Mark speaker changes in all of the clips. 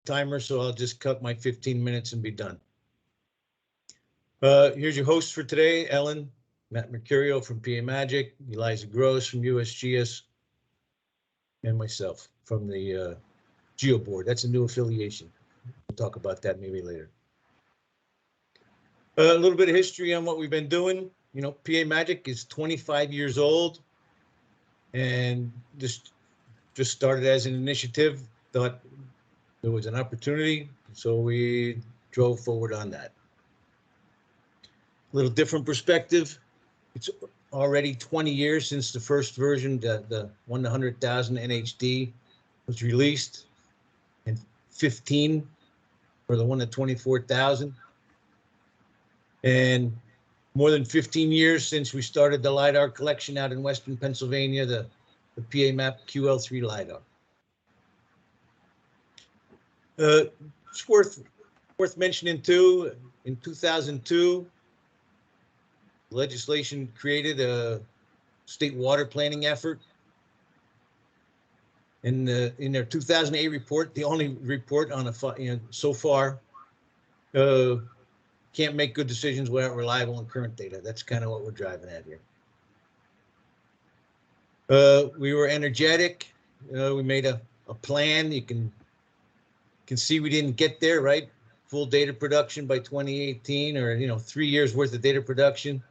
Speaker 1: timer, so I'll just cut my 15 minutes and be done. Here's your host for today, Ellen, Matt Mercurio from PaMAGIC, Eliza Gross from USGS, and myself from the Geo Board. That's a new affiliation. We'll talk about that maybe later. A little bit of history on what we've been doing. You know, PaMAGIC is 25 years old, and just started as an initiative. Thought there was an opportunity, so we drove forward on that. A little different perspective. It's already 20 years since the first version, the 100,000 NHD, was released, and 15 for the one at 24,000. And more than 15 years since we started the LiDAR collection out in Western Pennsylvania, the PaMAP QL3 LiDAR. It's worth mentioning too, in 2002, legislation created a state water planning effort. In their 2008 report, the only report on so far, can't make good decisions without reliable and current data. That's kind of what we're driving at here. We were energetic. We made a plan. You can see we didn't get there, right? Full data production by 2018, or 3 years worth of data production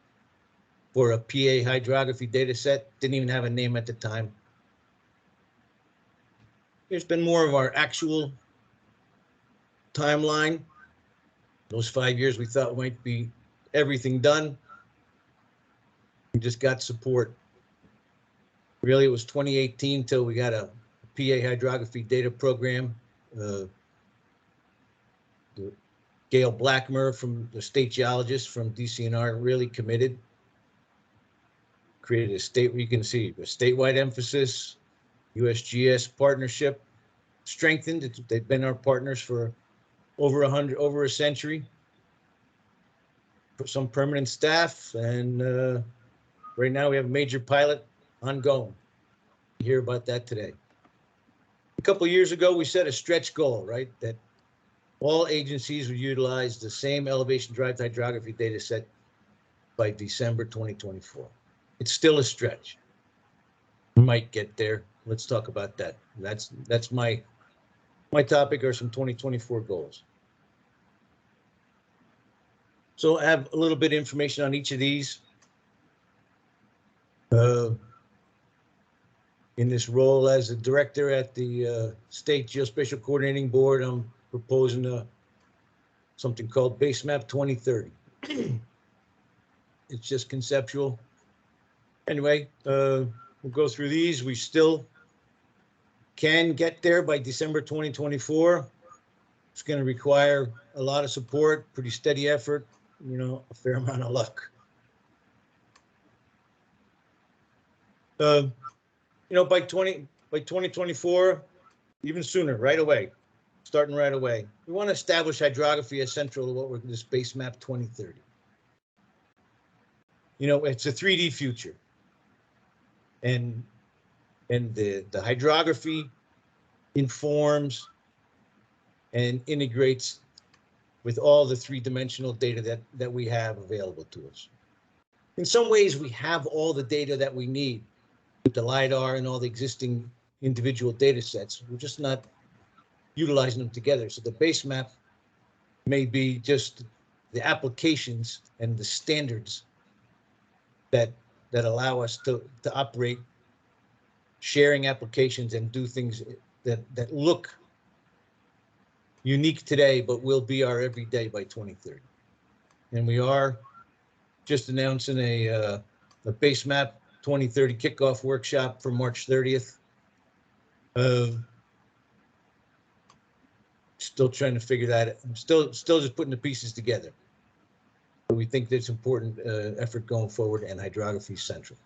Speaker 1: for a PA hydrography data set. Didn't even have a name at the time. Here's been more of our actual timeline. Those 5 years we thought might be everything done. We just got support. Really, it was 2018 till we got a PA hydrography data program. Gail Blackmer, from the state geologist from DCNR, really committed. Created a state, you can see a statewide emphasis, USGS partnership, strengthened. They've been our partners for over a century. Put some permanent staff, and right now we have a major pilot ongoing. You hear about that today. A couple of years ago, we set a stretch goal, right? That all agencies would utilize the same elevation-derived hydrography data set by December 2024. It's still a stretch. We might get there. Let's talk about that. That's my topic, are some 2024 goals. So I have a little bit of information on each of these. In this role as a director at the State Geospatial Coordinating Board, I'm proposing something called BaseMap 2030. It's just conceptual. Anyway, we'll go through these. We still can get there by December 2024. It's going to require a lot of support, pretty steady effort, a fair amount of luck. By 2024, even sooner, right away, starting right away, we want to establish hydrography as central to what we're this BaseMap 2030. It's a 3D future, and the hydrography informs and integrates with all the three-dimensional data that we have available to us. In some ways, we have all the data that we need with the LiDAR and all the existing individual data sets. We're just not utilizing them together. So the base map may be just the applications and the standards that allow us to operate sharing applications and do things that look unique today, but will be our everyday by 2030. And we are just announcing a BaseMap 2030 kickoff workshop for March 30th. Still trying to figure that out. I'm still just putting the pieces together. But we think that's important effort going forward, and hydrography is central.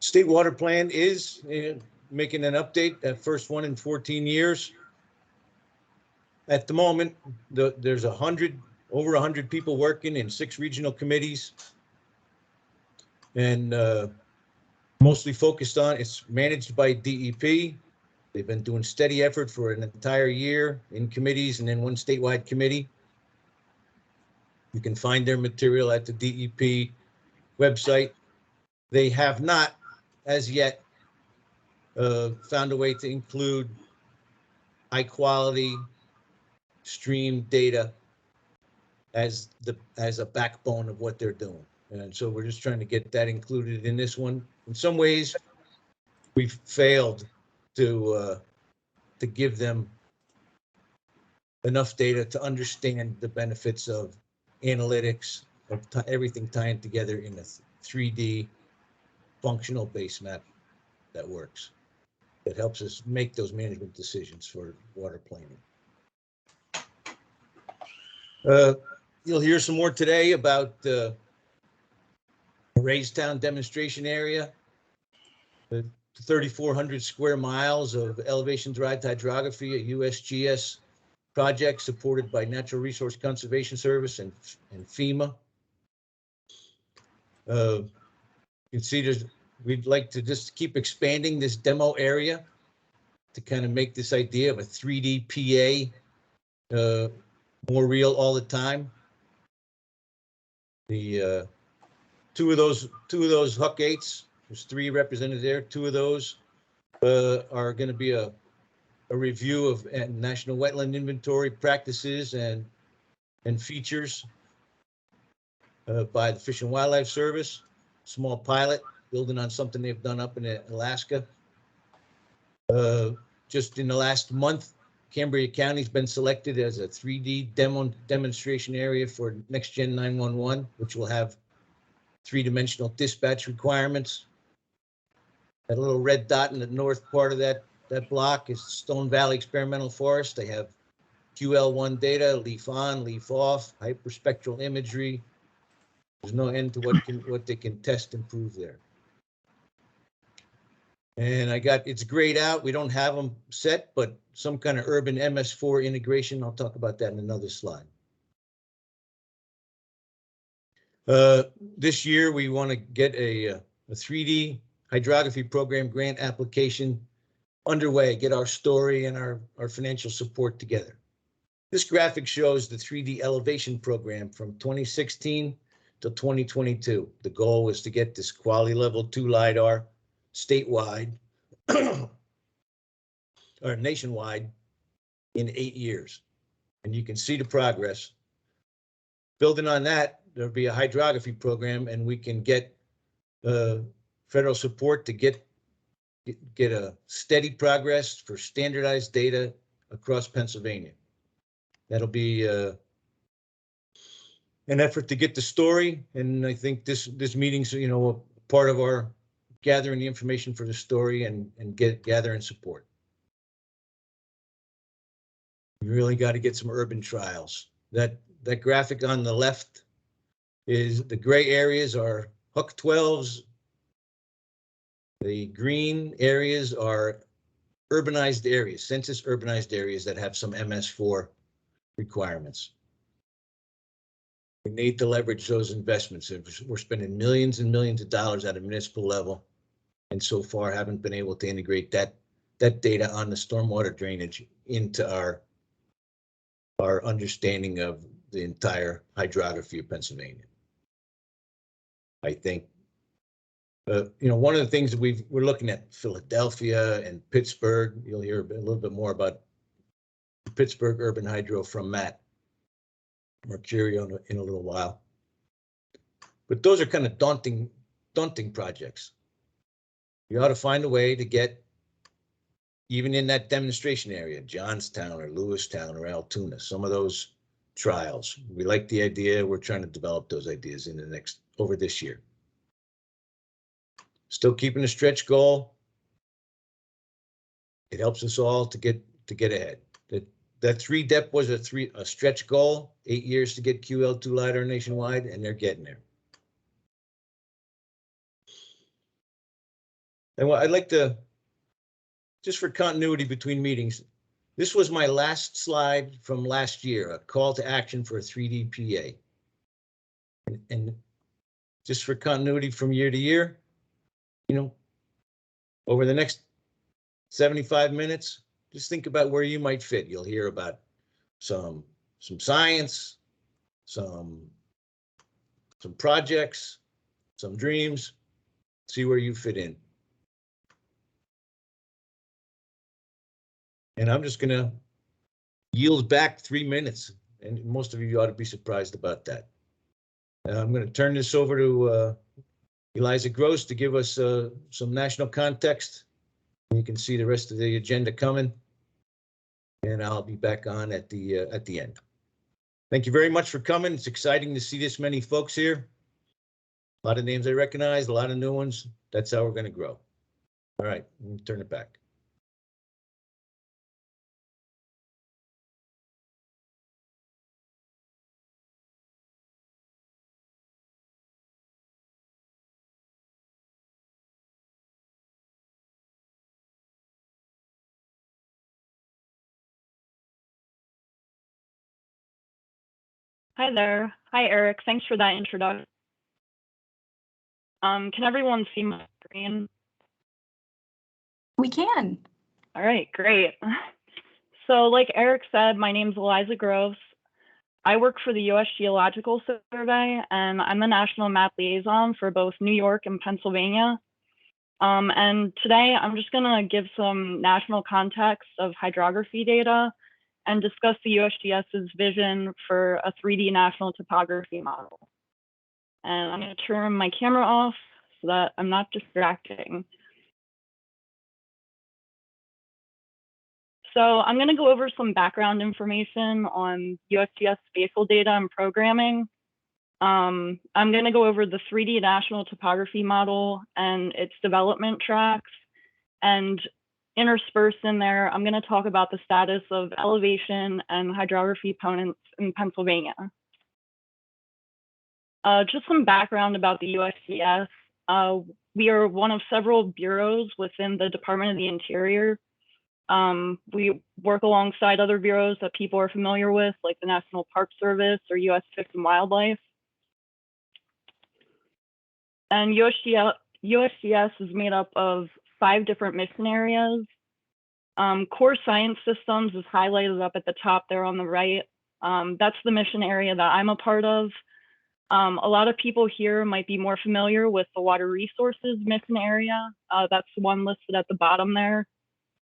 Speaker 1: State water plan is making an update, that first one in 14 years. At the moment, there's over 100 people working in 6 regional committees, and mostly focused on, it's managed by DEP. They've been doing steady effort for an entire year in committees and then one statewide committee. You can find their material at the DEP website. They have not, as yet, found a way to include high quality stream data as a backbone of what they're doing. And so we're just trying to get that included in this one. In some ways, we've failed to give them enough data to understand the benefits of analytics, of everything tying together in a 3D functional base map that works, that helps us make those management decisions for water planning. You'll hear some more today about the Raystown demonstration area, the 3,400 square miles of elevation derived hydrography, a USGS project supported by Natural Resource Conservation Service and FEMA. You can see we'd like to just keep expanding this demo area to kind of make this idea of a 3D PA more real all the time. The two of those Huck 8s, there's 3 represented there. 2 of those are going to be a review of national wetland inventory practices and features by the Fish and Wildlife Service. Small pilot building on something they've done up in Alaska. Just in the last month, Cambria County's been selected as a 3D demonstration area for Next Gen 911, which will have 3-dimensional dispatch requirements. That little red dot in the north part of that block is Stone Valley Experimental Forest. They have QL1 data, leaf on, leaf off, hyperspectral imagery. There's no end to what they can test and prove there. And it's grayed out. We don't have them set, but some kind of urban MS4 integration. I'll talk about that in another slide. This year, we want to get a 3D hydrography program grant application underway, get our story and our financial support together. This graphic shows the 3D elevation program from 2016 to 2022. The goal was to get this quality level 2 LiDAR statewide or nationwide in 8 years. And you can see the progress. Building on that, there'll be a hydrography program, and we can get federal support to get a steady progress for standardized data across Pennsylvania. That'll be an effort to get the story, and I think this meeting's part of our gathering the information for the story and gathering support. You really got to get some urban trials. That graphic on the left is the gray areas are Huck 12s. The green areas are urbanized areas, census urbanized areas that have some MS4 requirements. We need to leverage those investments. We're spending millions and millions of dollars at a municipal level, and so far haven't been able to integrate that data on the stormwater drainage into our understanding of the entire hydrography of Pennsylvania. I think, one of the things that we're looking at Philadelphia and Pittsburgh. You'll hear a little bit more about Pittsburgh urban hydro from Matt Mercurio in a little while. But those are kind of daunting projects. You ought to find a way to get, even in that demonstration area, Johnstown or Lewistown or Altoona, some of those trials. We like the idea. We're trying to develop those ideas over this year. Still keeping a stretch goal. It helps us all to get ahead. That 3-dep was a stretch goal, 8 years to get QL2 LiDAR nationwide, and they're getting there. And what I'd like to, just for continuity between meetings, this was my last slide from last year, a call to action for a 3D PA. And just for continuity from year to year, over the next 75 minutes. Just think about where you might fit. You'll hear about some science, some projects, some dreams. See where you fit in. And I'm just gonna yield back 3 minutes, and most of you ought to be surprised about that. I'm going to turn this over to Eliza Gross to give us some national context. You can see the rest of the agenda coming, and I'll be back on at the end. Thank you very much for coming. It's exciting to see this many folks here. A lot of names I recognize, a lot of new ones. That's how we're going to grow. All right, let me turn it back.
Speaker 2: Hi there. Hi, Eric. Thanks for that introduction. Can everyone see my screen?
Speaker 3: We can.
Speaker 2: All right, great. So like Eric said, my name's Eliza Groves. I work for the U.S. Geological Survey, and I'm the National Map Liaison for both New York and Pennsylvania. And today I'm just gonna give some national context of hydrography data and discuss the USGS's vision for a 3D national topography model. And I'm going to turn my camera off so that I'm not distracting. So I'm going to go over some background information on USGS spatial data and programming. I'm going to go over the 3D national topography model and its development tracks, and interspersed in there, I'm going to talk about the status of elevation and hydrography components in Pennsylvania. Just some background about the USGS. We are one of several bureaus within the Department of the Interior. We work alongside other bureaus that people are familiar with, like the National Park Service or U.S. Fish and Wildlife. And USGS is made up of 5 different mission areas. Core Science Systems is highlighted up at the top there on the right. That's the mission area that I'm a part of. A lot of people here might be more familiar with the Water Resources mission area. That's the one listed at the bottom there.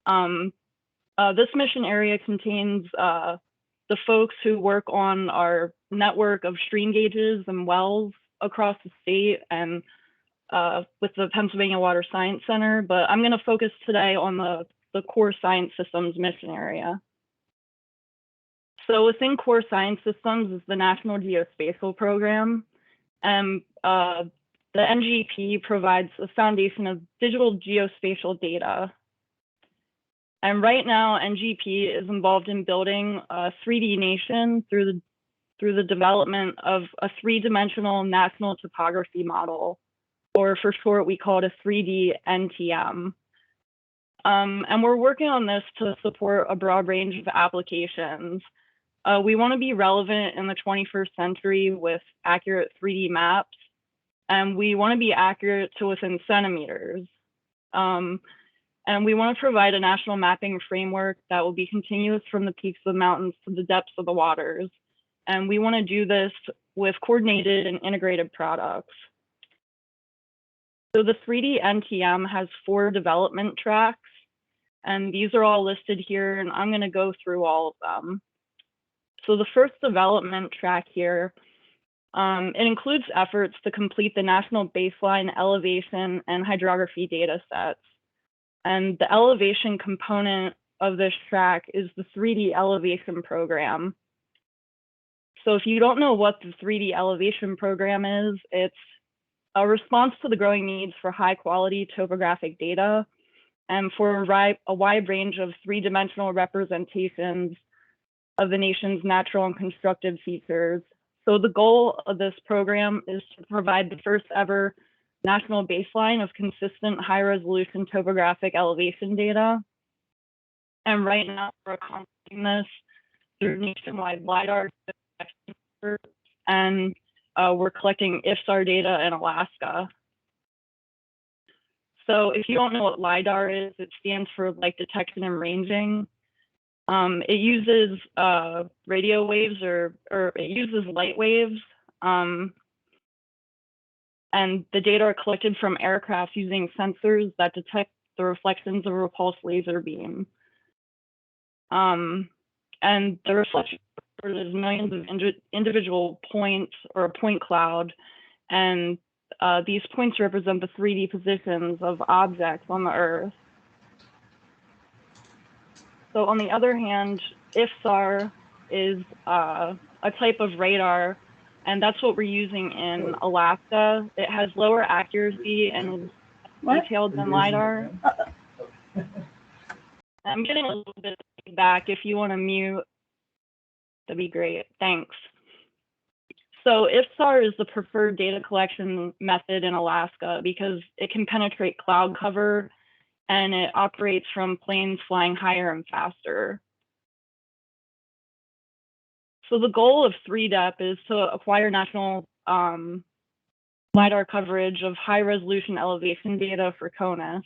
Speaker 2: This mission area contains the folks who work on our network of stream gauges and wells across the state and with the Pennsylvania Water Science Center, but I'm going to focus today on the Core Science Systems mission area. So within Core Science Systems is the National Geospatial Program, and the NGP provides a foundation of digital geospatial data. And right now, NGP is involved in building a 3D nation through the development of a 3-dimensional national topography model, or for short, we call it a 3D NTM. And we're working on this to support a broad range of applications. We want to be relevant in the 21st century with accurate 3D maps, and we want to be accurate to within centimeters. And we want to provide a national mapping framework that will be continuous from the peaks of the mountains to the depths of the waters. And we want to do this with coordinated and integrated products. So the 3D NTM has 4 development tracks, and these are all listed here, and I'm going to go through all of them. So the first development track here, it includes efforts to complete the national baseline elevation and hydrography data sets. And the elevation component of this track is the 3D elevation program. So if you don't know what the 3D elevation program is, it's a response to the growing needs for high quality topographic data and for a wide range of 3-dimensional representations of the nation's natural and constructive features. So the goal of this program is to provide the first ever national baseline of consistent high resolution topographic elevation data. And right now we're accomplishing this through nationwide LiDAR and we're collecting IFSAR data in Alaska. So if you don't know what LiDAR is, it stands for light detection and ranging. It uses radio waves or it uses light waves. And the data are collected from aircraft using sensors that detect the reflections of a repulsed laser beam. And the reflection is millions of individual points or a point cloud. And these points represent the 3D positions of objects on the Earth. So on the other hand, IFSAR is a type of radar, and that's what we're using in Alaska. It has lower accuracy and is detailed than LiDAR. I'm getting a little bit of feedback. If you want to mute, that'd be great. Thanks. So IFSAR is the preferred data collection method in Alaska because it can penetrate cloud cover and it operates from planes flying higher and faster. So the goal of 3DEP is to acquire national LiDAR coverage of high resolution elevation data for CONUS.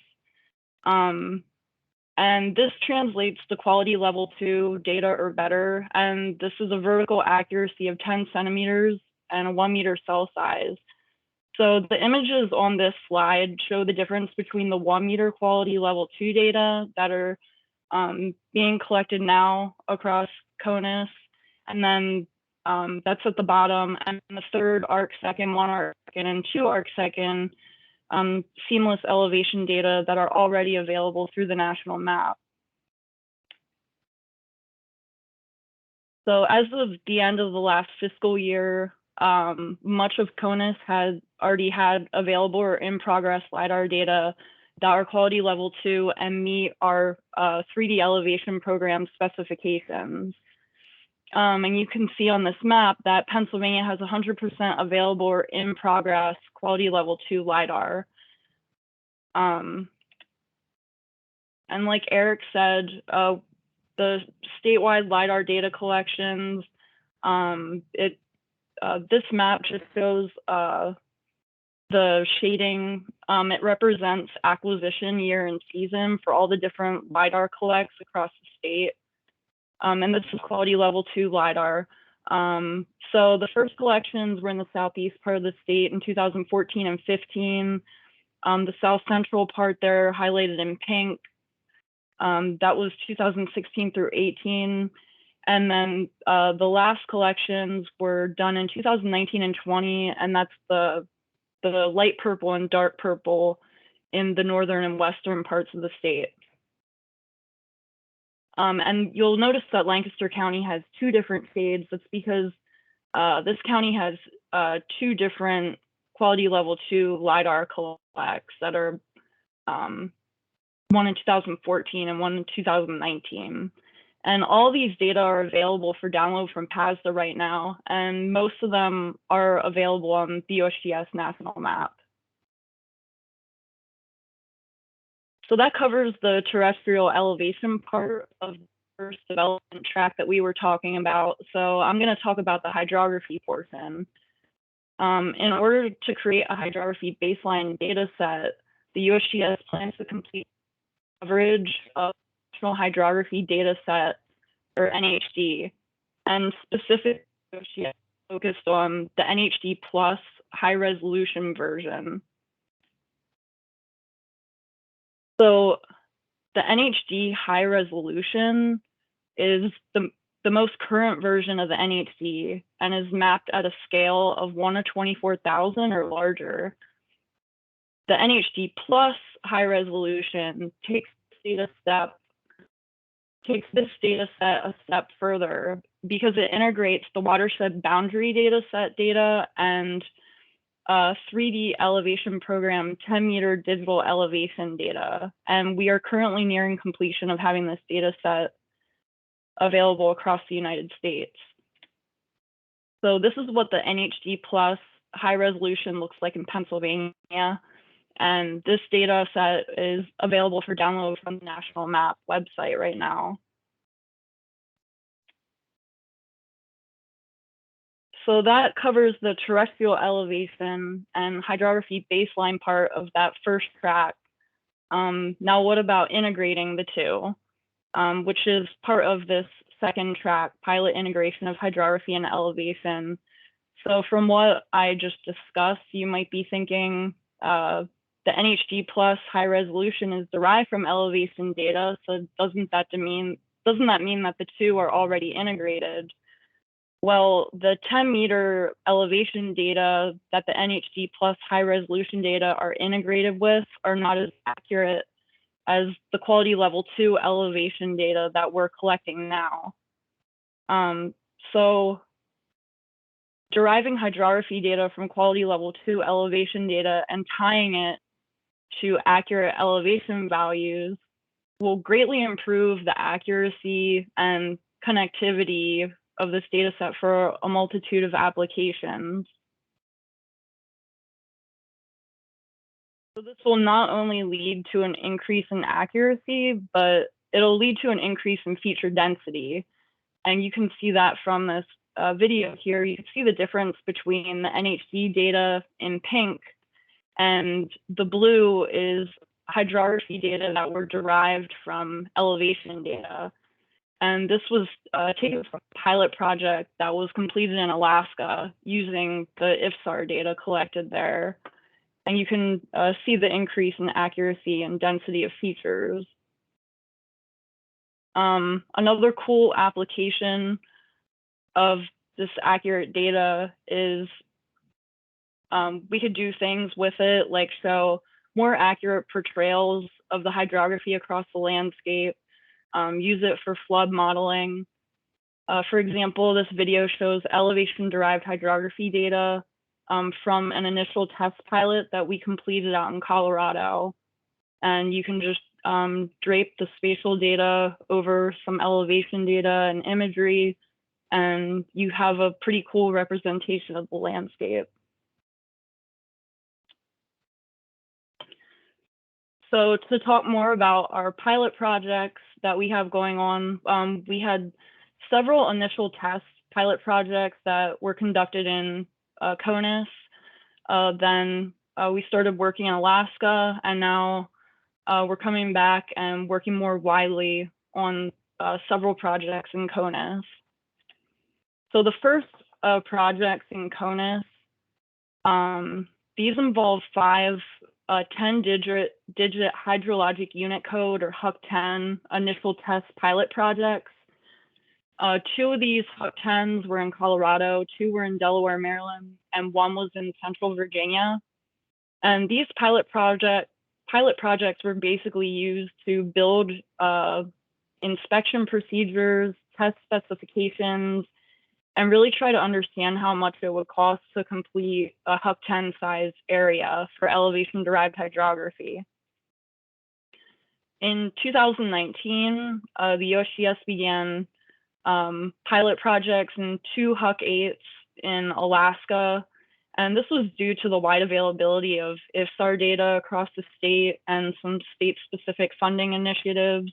Speaker 2: And this translates to quality level 2 data or better. And this is a vertical accuracy of 10 centimeters and a 1 meter cell size. So the images on this slide show the difference between the 1 meter quality level 2 data that are being collected now across CONUS. And then that's at the bottom. And the third arc second, 1 arc second, and 2 arc second seamless elevation data that are already available through the national map. So as of the end of the last fiscal year, much of CONUS has already had available or in progress LiDAR data that are quality level 2 and meet our 3D elevation program specifications. And you can see on this map that Pennsylvania has 100% available or in progress quality level 2 LiDAR. And like Eric said, the statewide LiDAR data collections, this map just shows the shading. It represents acquisition year and season for all the different LiDAR collects across the state. And this is quality level 2 LiDAR. So the first collections were in the southeast part of the state in 2014 and 15. The south central part there highlighted in pink. That was 2016 through 18. And then the last collections were done in 2019 and 20, and that's the light purple and dark purple in the northern and western parts of the state. And you'll notice that Lancaster County has 2 different shades. That's because this county has 2 different quality level 2 LiDAR collects that are one in 2014 and one in 2019. And all these data are available for download from PASDA right now, and most of them are available on the USGS national map. So that covers the terrestrial elevation part of the first development track that we were talking about. So I'm going to talk about the hydrography portion. In order to create a hydrography baseline data set, the USGS plans to complete coverage of National Hydrography Data Set, or NHD, and specifically USGS focused on the NHD Plus high resolution version. So the NHD high resolution is the most current version of the NHD and is mapped at a scale of 1 to 24,000 or larger. The NHD Plus high resolution takes this data set a step further because it integrates the watershed boundary data set data and 3D elevation program 10-meter digital elevation data. And we are currently nearing completion of having this data set available across the United States. So this is what the NHD Plus high resolution looks like in Pennsylvania. And this data set is available for download from the National Map website right now. So that covers the terrestrial elevation and hydrography baseline part of that first track. Now, what about integrating the two, which is part of this second track, pilot integration of hydrography and elevation. So from what I just discussed, you might be thinking the NHD plus high resolution is derived from elevation data. So doesn't that mean that the two are already integrated? Well, the 10-meter elevation data that the NHD plus high resolution data are integrated with are not as accurate as the quality level 2 elevation data that we're collecting now. So deriving hydrography data from quality level 2 elevation data and tying it to accurate elevation values will greatly improve the accuracy and connectivity of this data set for a multitude of applications. So this will not only lead to an increase in accuracy, but it'll lead to an increase in feature density. And you can see that from this video here. You can see the difference between the NHD data in pink and the blue is hydrography data that were derived from elevation data. And this was taken from a pilot project that was completed in Alaska using the IFSAR data collected there. And you can see the increase in accuracy and density of features. Another cool application of this accurate data is we could do things with it like show more accurate portrayals of the hydrography across the landscape, use it for flood modeling. For example, this video shows elevation-derived hydrography data from an initial test pilot that we completed out in Colorado. And you can just drape the spatial data over some elevation data and imagery, and you have a pretty cool representation of the landscape. So to talk more about our pilot projects that we have going on, we had several initial test pilot projects that were conducted in CONUS. Then we started working in Alaska, and now we're coming back and working more widely on several projects in CONUS. So the first projects in CONUS, these involve 5 10-digit hydrologic unit code or HUC-10 initial test pilot projects. 2 of these HUC-10s were in Colorado, 2 were in Delaware, Maryland, and 1 was in Central Virginia. And these pilot projects were basically used to build inspection procedures, test specifications, and really try to understand how much it would cost to complete a HUC-10 size area for elevation-derived hydrography. In 2019, the USGS began pilot projects in 2 HUC-8s in Alaska, and this was due to the wide availability of IFSAR data across the state and some state-specific funding initiatives.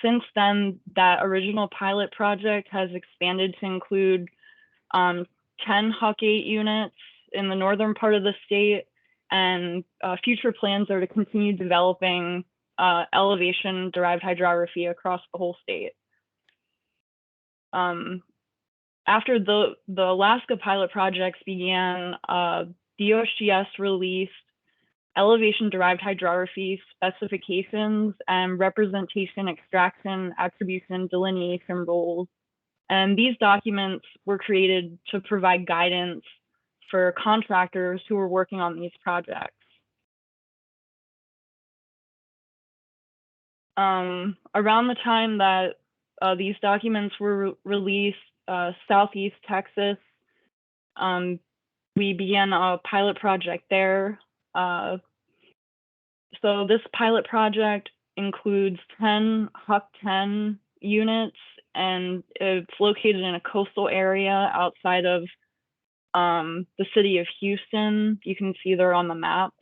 Speaker 2: Since then, that original pilot project has expanded to include 10 HUC-8 units in the northern part of the state, and future plans are to continue developing elevation-derived hydrography across the whole state. After the Alaska pilot projects began, the USGS released elevation-derived hydrography specifications and representation, extraction, attribution, delineation rules. And these documents were created to provide guidance for contractors who were working on these projects. Around the time that these documents were released, Southeast Texas, we began a pilot project there. So this pilot project includes 10 HUC-10 units, and it's located in a coastal area outside of the city of Houston. You can see they're on the map,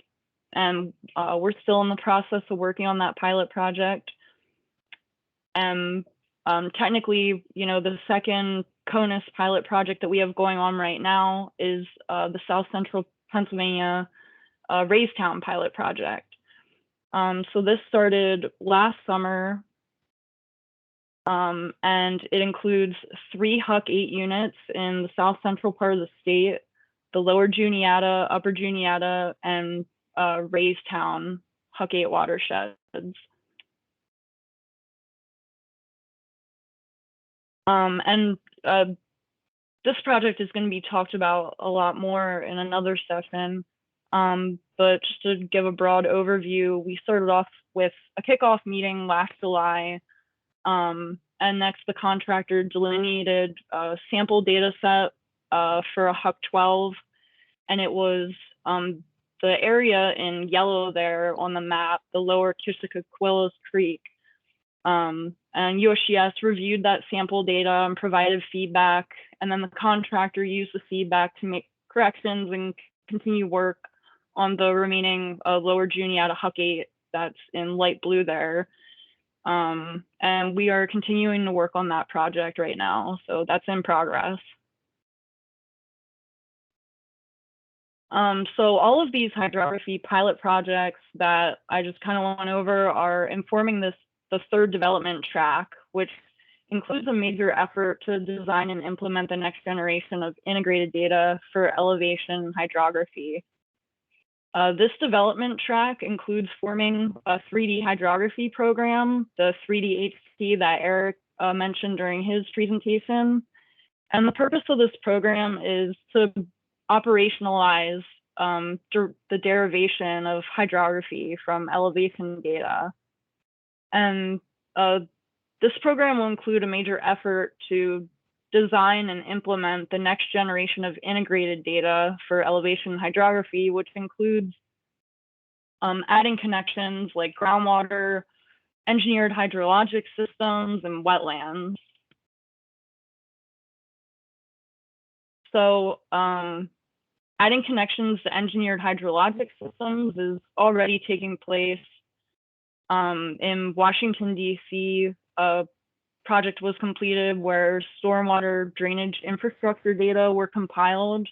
Speaker 2: and we're still in the process of working on that pilot project. And technically, you know, the second CONUS pilot project that we have going on right now is the South Central Pennsylvania Raystown pilot project. So this started last summer, and it includes 3 Huck 8 units in the south central part of the state, the lower Juniata, upper Juniata, and Raystown Huck 8 watersheds. This project is going to be talked about a lot more in another session. But just to give a broad overview, we started off with a kickoff meeting last July. And next, the contractor delineated a sample data set for a Huck 12. And it was the area in yellow there on the map, the lower Kissaquillas Creek. And USGS reviewed that sample data and provided feedback. And then the contractor used the feedback to make corrections and continue work on the remaining lower Juniata Huck 8 that's in light blue there. And we are continuing to work on that project right now. So that's in progress. So all of these hydrography pilot projects that I just kind of went over are informing the third development track, which includes a major effort to design and implement the next generation of integrated data for elevation hydrography. This development track includes forming a 3D hydrography program, the 3D HT that Eric mentioned during his presentation. And the purpose of this program is to operationalize the derivation of hydrography from elevation data. And this program will include a major effort to design and implement the next generation of integrated data for elevation hydrography, which includes adding connections like groundwater, engineered hydrologic systems, and wetlands. So adding connections to engineered hydrologic systems is already taking place. In Washington, D.C., a project was completed where stormwater drainage infrastructure data were compiled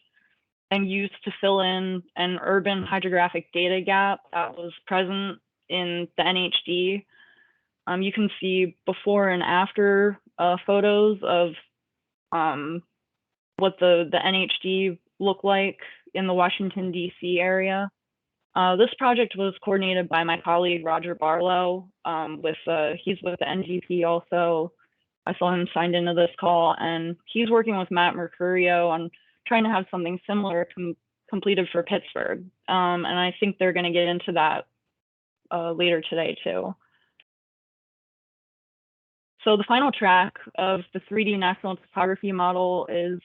Speaker 2: and used to fill in an urban hydrographic data gap that was present in the NHD. You can see before and after photos of what the NHD looked like in the Washington, D.C. area. This project was coordinated by my colleague, Roger Barlow. He's with the NGP also. I saw him signed into this call, and he's working with Matt Mercurio on trying to have something similar completed for Pittsburgh. And I think they're going to get into that later today, too. So the final track of the 3D National Topography Model is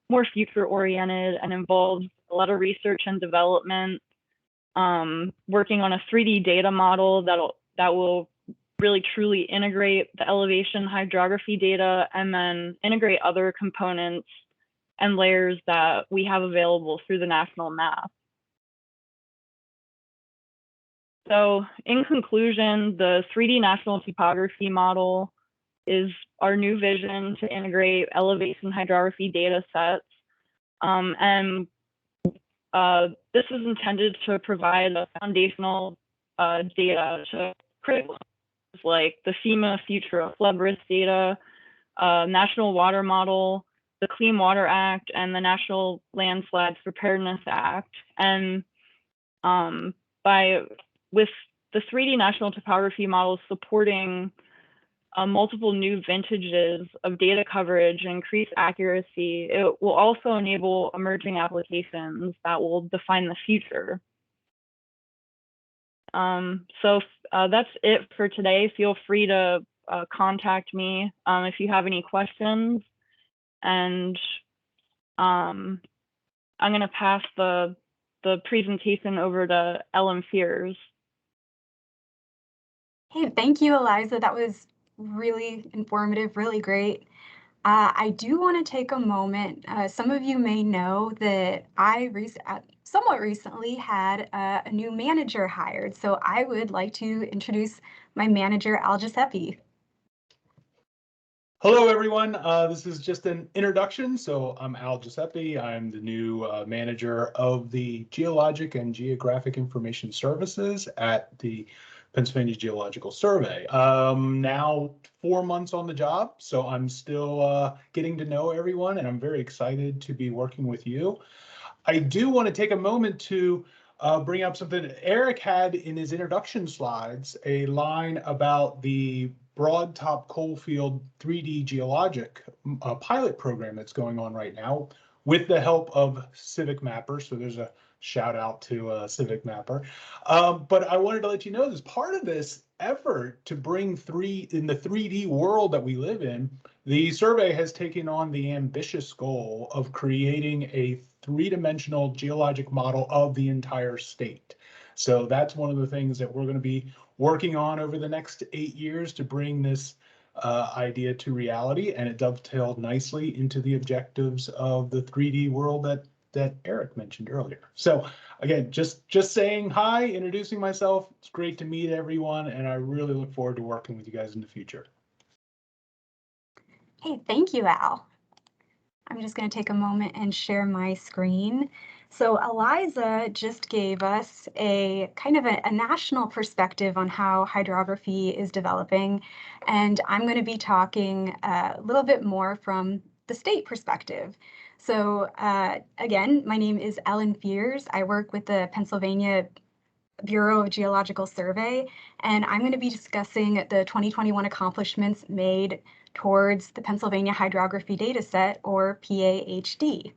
Speaker 2: more future-oriented and involves a lot of research and development, working on a 3D data model that will really truly integrate the elevation hydrography data and then integrate other components and layers that we have available through the national map. So in conclusion, the 3D National Topography Model is our new vision to integrate elevation hydrography data sets. This is intended to provide a foundational data to critical like the FEMA Future of Flood Risk Data, National Water Model, the Clean Water Act, and the National Landslides Preparedness Act. And with the 3D National Topography Model supporting multiple new vintages of data coverage and increased accuracy, it will also enable emerging applications that will define the future. So that's it for today. Feel free to contact me if you have any questions. And I'm going to pass the presentation over to Ellen Fears.
Speaker 3: Hey, thank you, Eliza. That was really informative, really great. I do want to take a moment. Some of you may know that I somewhat recently had a new manager hired. So I would like to introduce my manager, Al Giuseppe.
Speaker 4: Hello, everyone. This is just an introduction. So I'm Al Giuseppe. I'm the new manager of the Geologic and Geographic Information Services at the Pennsylvania Geological Survey. Now 4 months on the job, so I'm still getting to know everyone, and I'm very excited to be working with you. I do want to take a moment to bring up something Eric had in his introduction slides, a line about the Broad Top Coalfield 3D geologic pilot program that's going on right now with the help of Civic Mapper. So there's a shout out to Civic Mapper. But I wanted to let you know, as part of this effort to bring in the 3D world that we live in, the survey has taken on the ambitious goal of creating a three-dimensional geologic model of the entire state. So that's one of the things that we're going to be working on over the next 8 years to bring this idea to reality, and it dovetailed nicely into the objectives of the 3D world that Eric mentioned earlier. So again, just saying hi, introducing myself. It's great to meet everyone, and I really look forward to working with you guys in the future.
Speaker 3: Hey, thank you, Al. I'm just going to take a moment and share my screen. So Eliza just gave us a kind of a national perspective on how hydrography is developing, and I'm going to be talking a little bit more from the state perspective. So again, my name is Ellen Fears. I work with the Pennsylvania Bureau of Geological Survey, and I'm going to be discussing the 2021 accomplishments made towards the Pennsylvania Hydrography Dataset, or PaHD.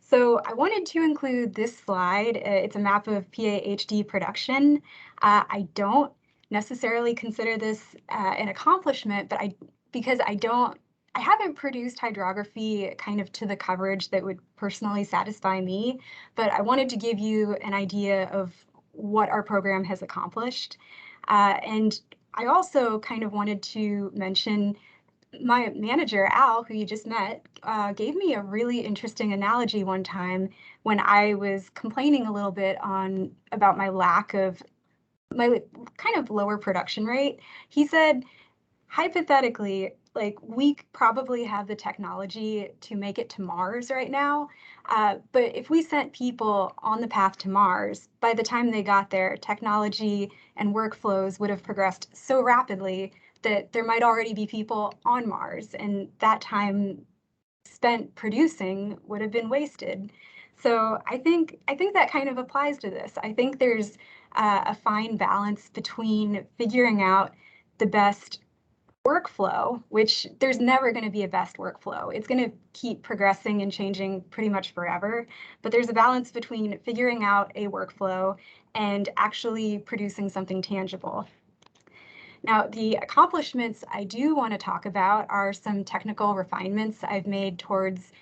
Speaker 3: So I wanted to include this slide. It's a map of PaHD production. I don't necessarily consider this an accomplishment, but because I haven't produced hydrography kind of to the coverage that would personally satisfy me, but I wanted to give you an idea of what our program has accomplished. And I also kind of wanted to mention my manager, Al, who you just met, gave me a really interesting analogy one time when I was complaining a little bit about my kind of lower production rate. He said, hypothetically, like, we probably have the technology to make it to Mars right now, but if we sent people on the path to Mars, by the time they got there, technology and workflows would have progressed so rapidly that there might already be people on Mars, and that time spent producing would have been wasted. So I think that kind of applies to this. I think there's a fine balance between figuring out the best workflow, which there's never going to be a best workflow. It's going to keep progressing and changing pretty much forever. But there's a balance between figuring out a workflow and actually producing something tangible. Now, the accomplishments I do want to talk about are some technical refinements I've made towards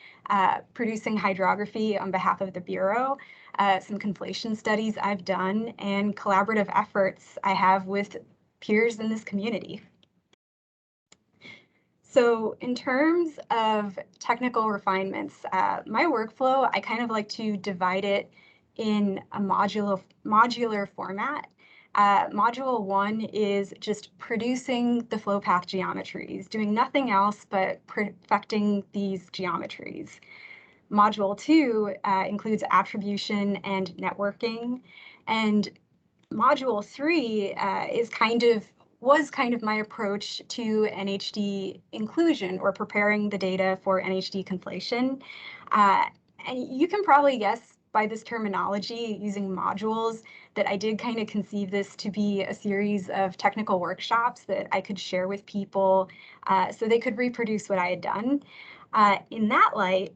Speaker 3: producing hydrography on behalf of the Bureau, some conflation studies I've done, and collaborative efforts I have with peers in this community. So in terms of technical refinements, my workflow, I kind of like to divide it in a modular format. Module 1 is just producing the flow path geometries, doing nothing else but perfecting these geometries. Module 2 includes attribution and networking, and Module 3 was kind of my approach to NHD inclusion, or preparing the data for NHD conflation. And you can probably guess by this terminology using modules that I did kind of conceive this to be a series of technical workshops that I could share with people so they could reproduce what I had done. In that light,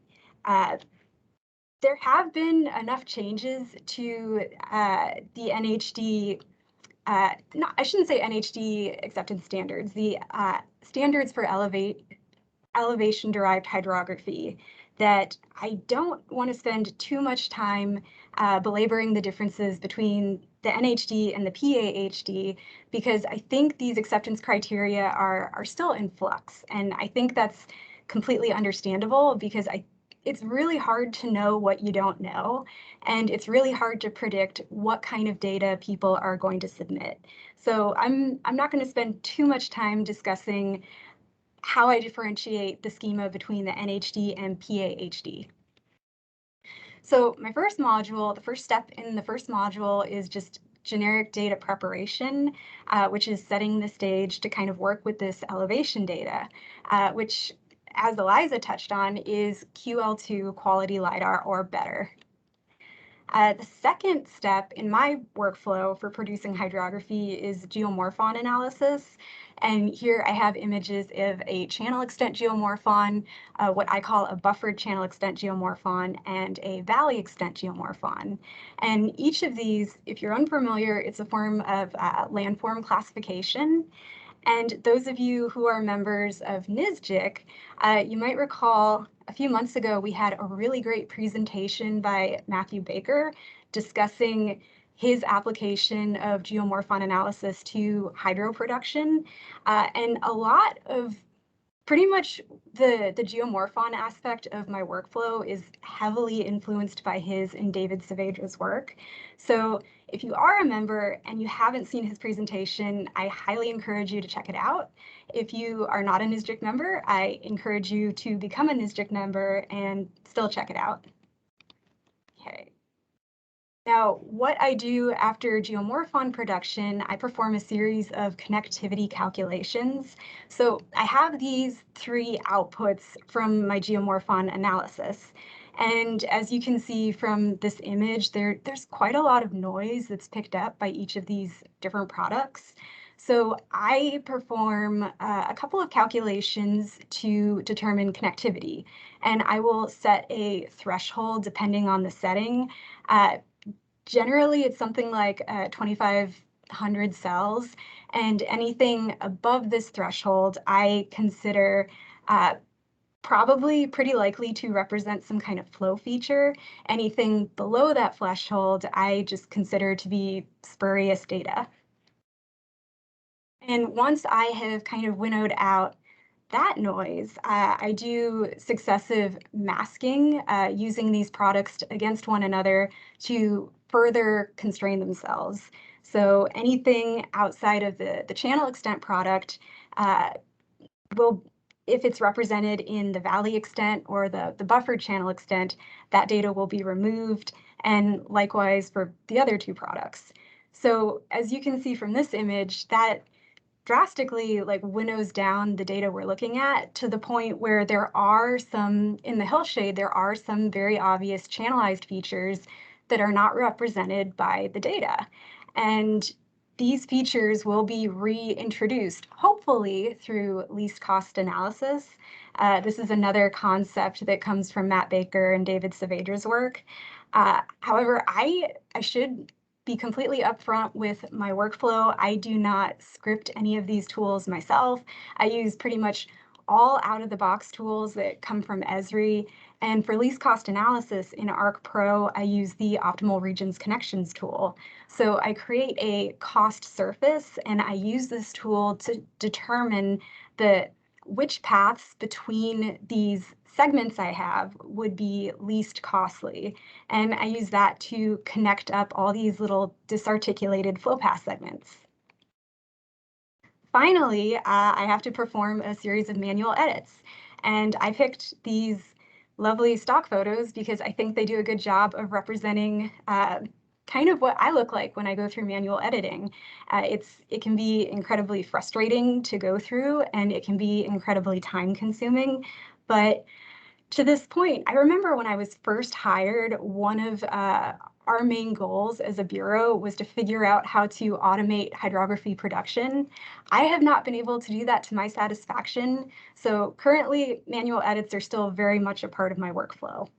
Speaker 3: there have been enough changes to the NHD I shouldn't say NHD acceptance standards, the standards for elevation-derived hydrography, that I don't want to spend too much time belaboring the differences between the NHD and the PaHD, because I think these acceptance criteria are still in flux. And I think that's completely understandable, because it's really hard to know what you don't know, and it's really hard to predict what kind of data people are going to submit. So I'm not going to spend too much time discussing how I differentiate the schema between the NHD and PaHD. So my first module, the first step in the first module is just generic data preparation, which is setting the stage to kind of work with this elevation data, which, as Eliza touched on, is QL2 quality LiDAR or better. The second step in my workflow for producing hydrography is geomorphon analysis. And here I have images of a channel extent geomorphon, what I call a buffered channel extent geomorphon, and a valley extent geomorphon. And each of these, if you're unfamiliar, it's a form of landform classification. And those of you who are members of NSGIC, you might recall a few months ago we had a really great presentation by Matthew Baker discussing his application of geomorphon analysis to hydro production. And a lot of pretty much the geomorphon aspect of my workflow is heavily influenced by his and David Saavedra's work. So if you are a member and you haven't seen his presentation, I highly encourage you to check it out. If you are not a NSGIC member, I encourage you to become a NSGIC member and still check it out. Okay. Now, what I do after geomorphon production, I perform a series of connectivity calculations. So I have these three outputs from my geomorphon analysis. And as you can see from this image, there's quite a lot of noise that's picked up by each of these different products. So I perform a couple of calculations to determine connectivity. And I will set a threshold depending on the setting. Generally, it's something like 2,500 cells, and anything above this threshold, I consider probably pretty likely to represent some kind of flow feature. Anything below that threshold, I just consider to be spurious data. And once I have kind of winnowed out that noise, I do successive masking using these products against one another to further constrain themselves. So anything outside of the channel extent product will, if it's represented in the valley extent or the buffered channel extent, that data will be removed, and likewise for the other two products. So as you can see from this image, that drastically winnows down the data we're looking at to the point where there are some, in the hillshade, there are some very obvious channelized features that are not represented by the data. And these features will be reintroduced, hopefully through least cost analysis. This is another concept that comes from Matt Baker and David Saavedra's work. However, I should be completely upfront with my workflow. I do not script any of these tools myself. I use pretty much all out-of-the-box tools that come from Esri. And for least cost analysis in Arc Pro, I use the Optimal Regions Connections tool. So I create a cost surface, and I use this tool to determine which paths between these segments I have would be least costly. And I use that to connect up all these little disarticulated flow path segments. Finally, I have to perform a series of manual edits. And I picked these lovely stock photos because I think they do a good job of representing kind of what I look like when I go through manual editing. It can be incredibly frustrating to go through, and it can be incredibly time consuming. But to this point, I remember when I was first hired, one of our main goals as a bureau was to figure out how to automate hydrography production. I have not been able to do that to my satisfaction. So currently, manual edits are still very much a part of my workflow.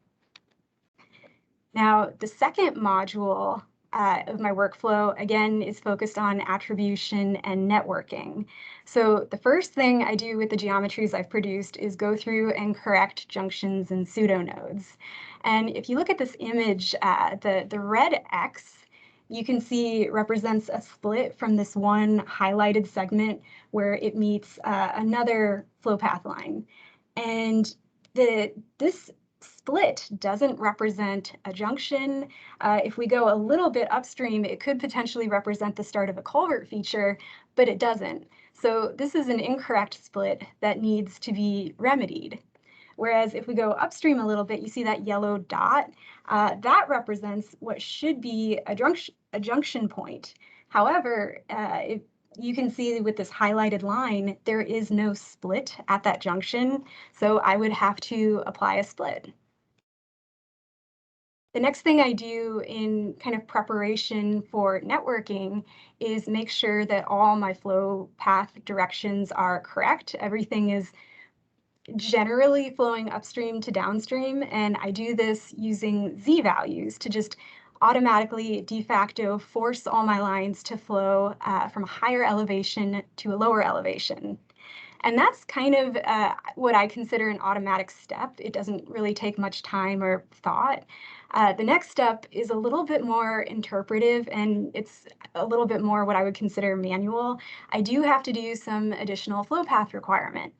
Speaker 3: Now, the second module of my workflow, again, is focused on attribution and networking. So the first thing I do with the geometries I've produced is go through and correct junctions and pseudonodes. And if you look at this image, the red X, you can see represents a split from this one highlighted segment where it meets another flow path line. And this split doesn't represent a junction. If we go a little bit upstream, it could potentially represent the start of a culvert feature, but it doesn't. So this is an incorrect split that needs to be remedied. Whereas if we go upstream a little bit, you see that yellow dot. That represents what should be a junction point. However, you can see with this highlighted line, there is no split at that junction, so I would have to apply a split. The next thing I do in kind of preparation for networking is make sure that all my flow path directions are correct. Everything is generally flowing upstream to downstream, and I do this using Z values to just automatically de facto force all my lines to flow from a higher elevation to a lower elevation. And that's kind of what I consider an automatic step. It doesn't really take much time or thought. The next step is a little bit more interpretive, and it's a little bit more what I would consider manual. I do have to do some additional flow path requirement.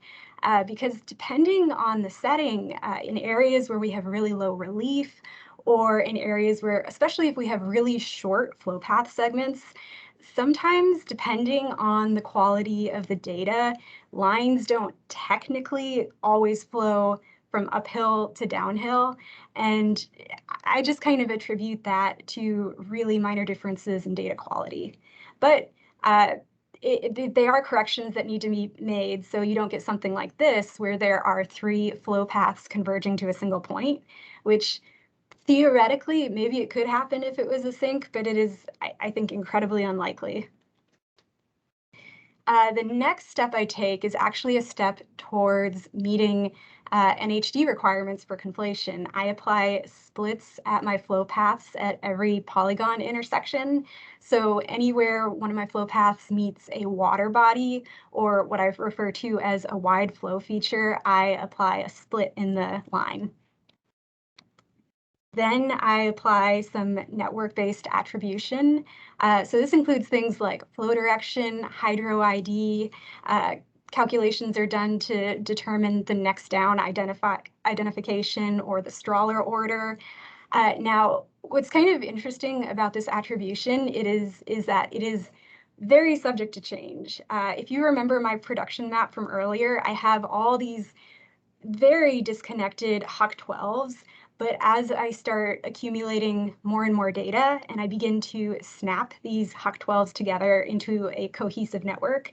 Speaker 3: Because depending on the setting, in areas where we have really low relief, or in areas where, especially if we have really short flow path segments, sometimes depending on the quality of the data, lines don't technically always flow from uphill to downhill. And I just kind of attribute that to really minor differences in data quality. But they are corrections that need to be made, so you don't get something like this where there are 3 flow paths converging to a single point, which theoretically maybe it could happen if it was a sink, but it is, I think, incredibly unlikely. The next step I take is actually a step towards meeting NHD requirements for conflation. I apply splits at my flow paths at every polygon intersection. So anywhere one of my flow paths meets a water body, or what I refer to as a wide flow feature, I apply a split in the line. Then I apply some network-based attribution. So this includes things like flow direction, hydro ID. Calculations are done to determine the next down identification or the Strahler order. Now, what's kind of interesting about this attribution is that it is very subject to change. If you remember my production map from earlier, I have all these very disconnected HUC-12s. But as I start accumulating more and more data and I begin to snap these HUC-12s together into a cohesive network,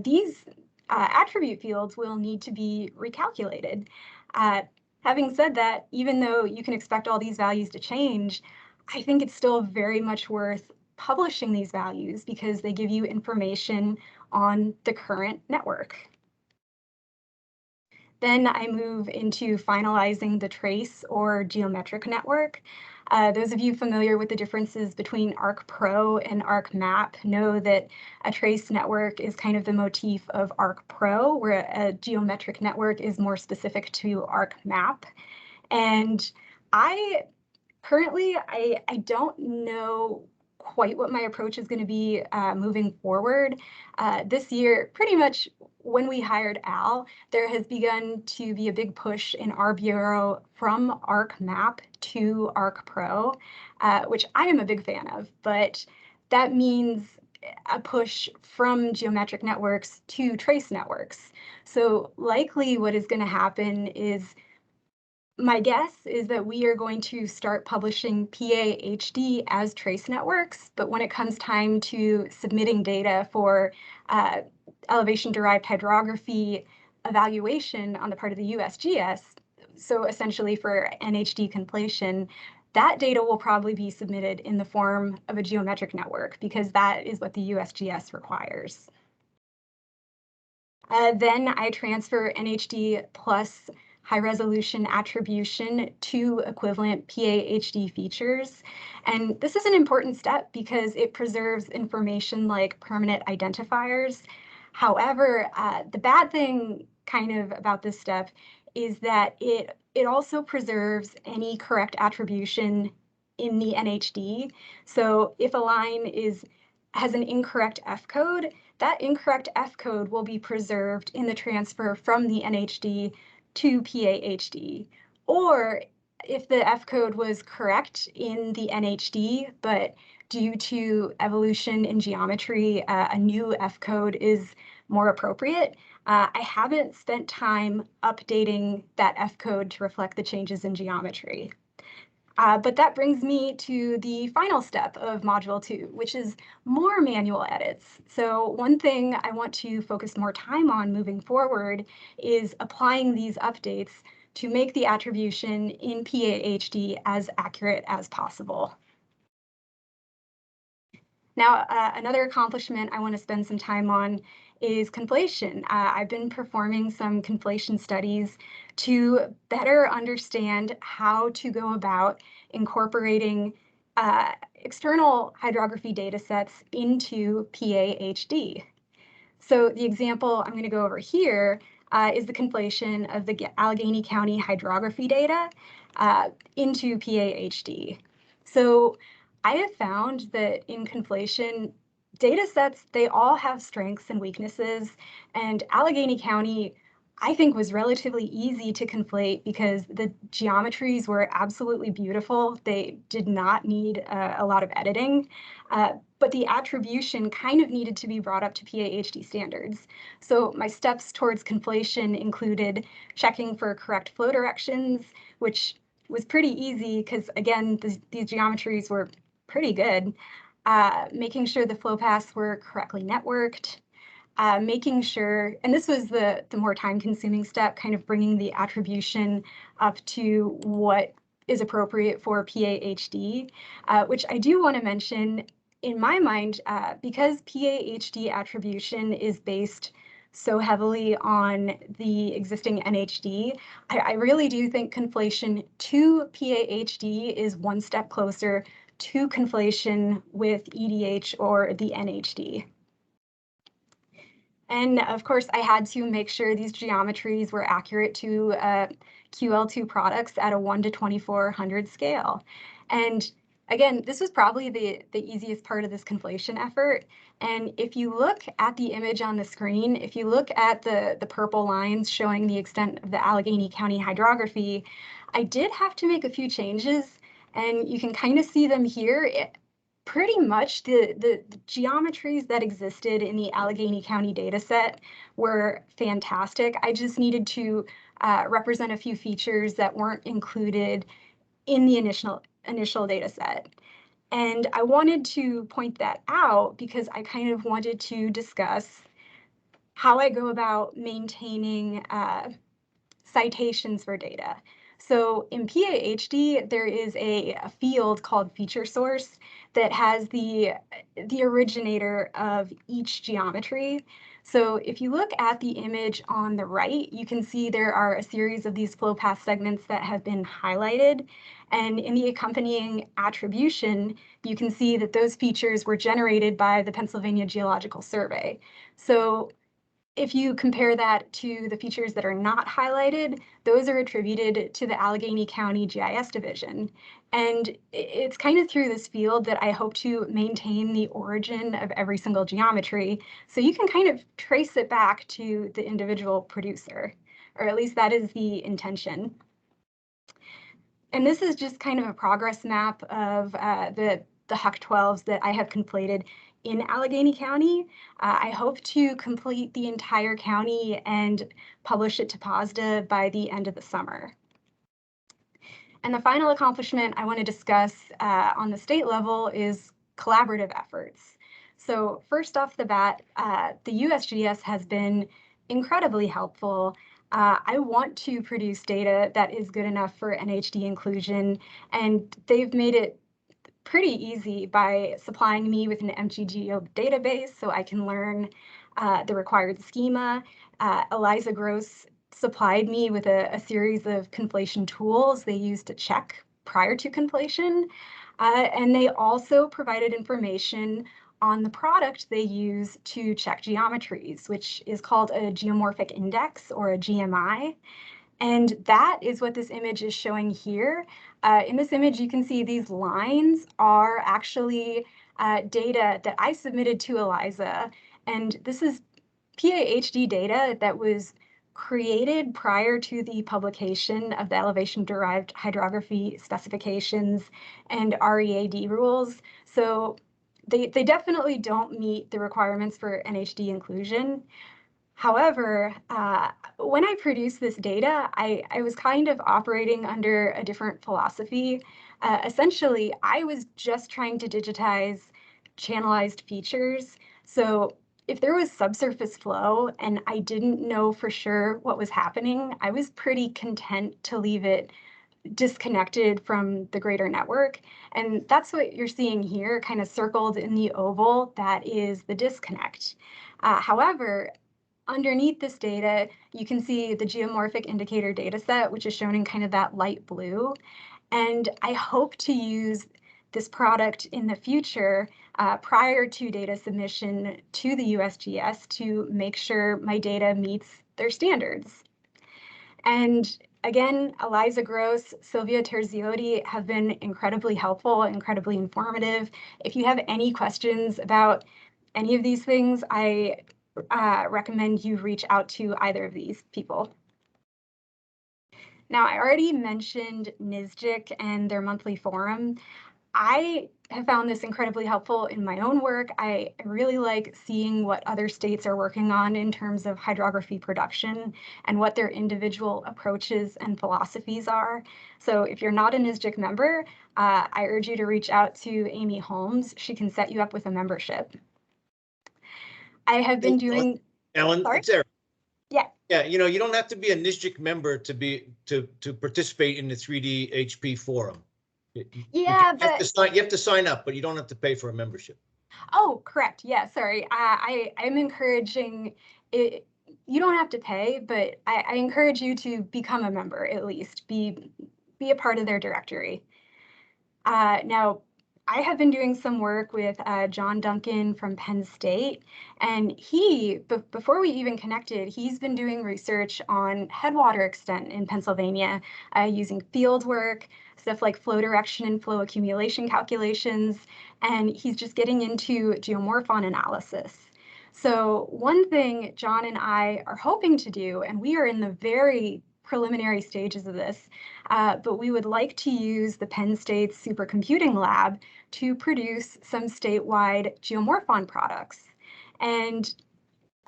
Speaker 3: these attribute fields will need to be recalculated. Having said that, even though you can expect all these values to change, I think it's still very much worth publishing these values because they give you information on the current network. Then I move into finalizing the trace or geometric network. Those of you familiar with the differences between ArcPro and ArcMap know that a trace network is kind of the motif of ArcPro, where a geometric network is more specific to ArcMap. And currently, I don't know quite what my approach is going to be moving forward. This year, pretty much when we hired Al, there has begun to be a big push in our bureau from ArcMap to ArcPro, which I am a big fan of, but that means a push from geometric networks to trace networks. So likely what is going to happen is, my guess is that we are going to start publishing PaHD as trace networks, but when it comes time to submitting data for elevation-derived hydrography evaluation on the part of the USGS, so essentially for NHD conflation, that data will probably be submitted in the form of a geometric network because that is what the USGS requires. Then I transfer NHD plus high-resolution attribution to equivalent PaHD features. And this is an important step because it preserves information like permanent identifiers. However, the bad thing kind of about this step is that it also preserves any correct attribution in the NHD. So if a line has an incorrect F code, that incorrect F code will be preserved in the transfer from the NHD to PaHD. Or if the F code was correct in the NHD, but due to evolution in geometry, a new F code is more appropriate. I haven't spent time updating that F code to reflect the changes in geometry. But that brings me to the final step of Module 2, which is more manual edits. So one thing I want to focus more time on moving forward is applying these updates to make the attribution in PaHD as accurate as possible. Now, another accomplishment I want to spend some time on is conflation. I've been performing some conflation studies to better understand how to go about incorporating external hydrography data sets into PaHD. So the example I'm going to go over here is the conflation of the Allegheny County hydrography data into PaHD. So I have found that in conflation, data sets, they all have strengths and weaknesses, and Allegheny County, I think, was relatively easy to conflate because the geometries were absolutely beautiful. They did not need a lot of editing, but the attribution kind of needed to be brought up to PaHD standards. So my steps towards conflation included checking for correct flow directions, which was pretty easy because, again, these geometries were pretty good. Making sure the flow paths were correctly networked, making sure, and this was the more time-consuming step, kind of bringing the attribution up to what is appropriate for PaHD, which I do want to mention, in my mind, because PaHD attribution is based so heavily on the existing NHD, I really do think conflation to PaHD is one step closer to conflation with EDH or the NHD. And of course, I had to make sure these geometries were accurate to QL2 products at a 1 to 2400 scale. And again, this was probably the easiest part of this conflation effort. And if you look at the image on the screen, if you look at the purple lines showing the extent of the Allegheny County hydrography, I did have to make a few changes, and you can kind of see them here. Pretty much the geometries that existed in the Allegheny County data set were fantastic. I just needed to represent a few features that weren't included in the initial data set. And I wanted to point that out because I kind of wanted to discuss how I go about maintaining citations for data. So in PaHD, there is a field called feature source that has the originator of each geometry. So if you look at the image on the right, you can see there are a series of these flow path segments that have been highlighted. And in the accompanying attribution, you can see that those features were generated by the Pennsylvania Geological Survey. So if you compare that to the features that are not highlighted, those are attributed to the Allegheny County GIS division. And it's kind of through this field that I hope to maintain the origin of every single geometry. So you can kind of trace it back to the individual producer, or at least that is the intention. And this is just kind of a progress map of the Huck 12s that I have conflated in Allegheny County. I hope to complete the entire county and publish it to PASDA by the end of the summer. And the final accomplishment I want to discuss on the state level is collaborative efforts. So first off the bat, the USGS has been incredibly helpful. I want to produce data that is good enough for NHD inclusion, and they've made it pretty easy by supplying me with an MGGeo database so I can learn the required schema. Eliza Gross supplied me with a series of conflation tools they used to check prior to conflation. And they also provided information on the product they use to check geometries, which is called a geomorphic index, or a GMI. And that is what this image is showing here. In this image, you can see these lines are actually data that I submitted to Eliza. And this is PaHD data that was created prior to the publication of the elevation-derived hydrography specifications and READ rules. So they definitely don't meet the requirements for NHD inclusion. However, when I produced this data, I was kind of operating under a different philosophy. Essentially, I was just trying to digitize channelized features. So if there was subsurface flow and I didn't know for sure what was happening, I was pretty content to leave it disconnected from the greater network. And that's what you're seeing here, kind of circled in the oval, that is the disconnect. However, underneath this data, you can see the geomorphic indicator data set, which is shown in kind of that light blue. And I hope to use this product in the future prior to data submission to the USGS to make sure my data meets their standards. And again, Eliza Gross, Sylvia Terziotti have been incredibly helpful, incredibly informative. If you have any questions about any of these things, I recommend you reach out to either of these people. Now, I already mentioned NISGIC and their monthly forum. I have found this incredibly helpful in my own work. I really like seeing what other states are working on in terms of hydrography production and what their individual approaches and philosophies are. So if you're not a NISGIC member, I urge you to reach out to Amy Holmes. She can set you up with a membership. I have been doing.
Speaker 1: Ellen,
Speaker 3: Sorry?
Speaker 1: it's Eric.
Speaker 3: Yeah.
Speaker 1: Yeah, you know, you don't have to be a NISGIC member to participate in the 3D HP forum.
Speaker 3: Yeah,
Speaker 1: you have to sign up, but you don't have to pay for a membership.
Speaker 3: Oh, correct. Yeah, sorry. I'm encouraging it. You don't have to pay, but I encourage you to become a member at least. Be a part of their directory. Now, I have been doing some work with John Duncan from Penn State, and before we even connected, he's been doing research on headwater extent in Pennsylvania using field work, stuff like flow direction and flow accumulation calculations, and he's just getting into geomorphon analysis. So one thing John and I are hoping to do, and we are in the very preliminary stages of this, but we would like to use the Penn State Supercomputing Lab to produce some statewide geomorphon products. And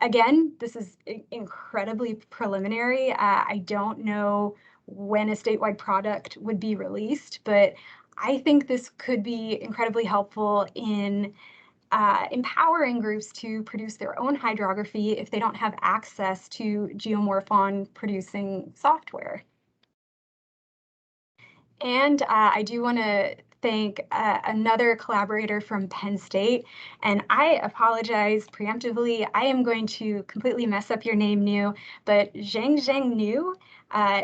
Speaker 3: again, this is incredibly preliminary. I don't know when a statewide product would be released, but I think this could be incredibly helpful in empowering groups to produce their own hydrography if they don't have access to geomorphon producing software. And I do want to thank another collaborator from Penn State, and I apologize preemptively. I am going to completely mess up your name, New, but Zheng New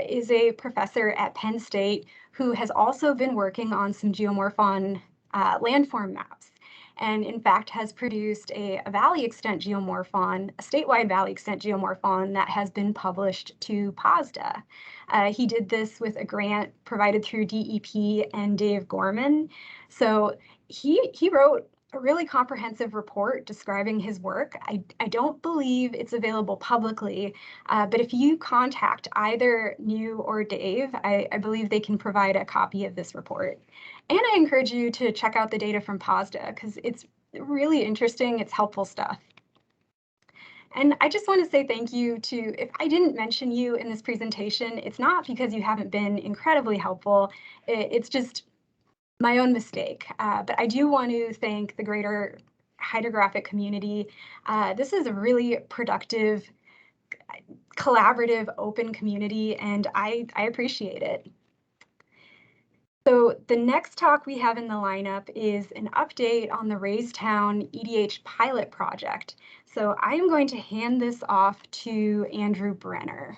Speaker 3: is a professor at Penn State who has also been working on some geomorphon landform maps, and in fact has produced a valley extent geomorphon, a statewide valley extent geomorphon that has been published to PASDA. He did this with a grant provided through DEP and Dave Gorman. So he wrote a really comprehensive report describing his work. I don't believe it's available publicly, but if you contact either New or Dave, I believe they can provide a copy of this report. And I encourage you to check out the data from PASDA because it's really interesting, it's helpful stuff. And I just want to say thank you to, if I didn't mention you in this presentation, it's not because you haven't been incredibly helpful, it's just my own mistake. But I do want to thank the greater hydrographic community. This is a really productive, collaborative, open community, and I appreciate it. So the next talk we have in the lineup is an update on the Raystown EDH pilot project. So I am going to hand this off to Andrew Brenner.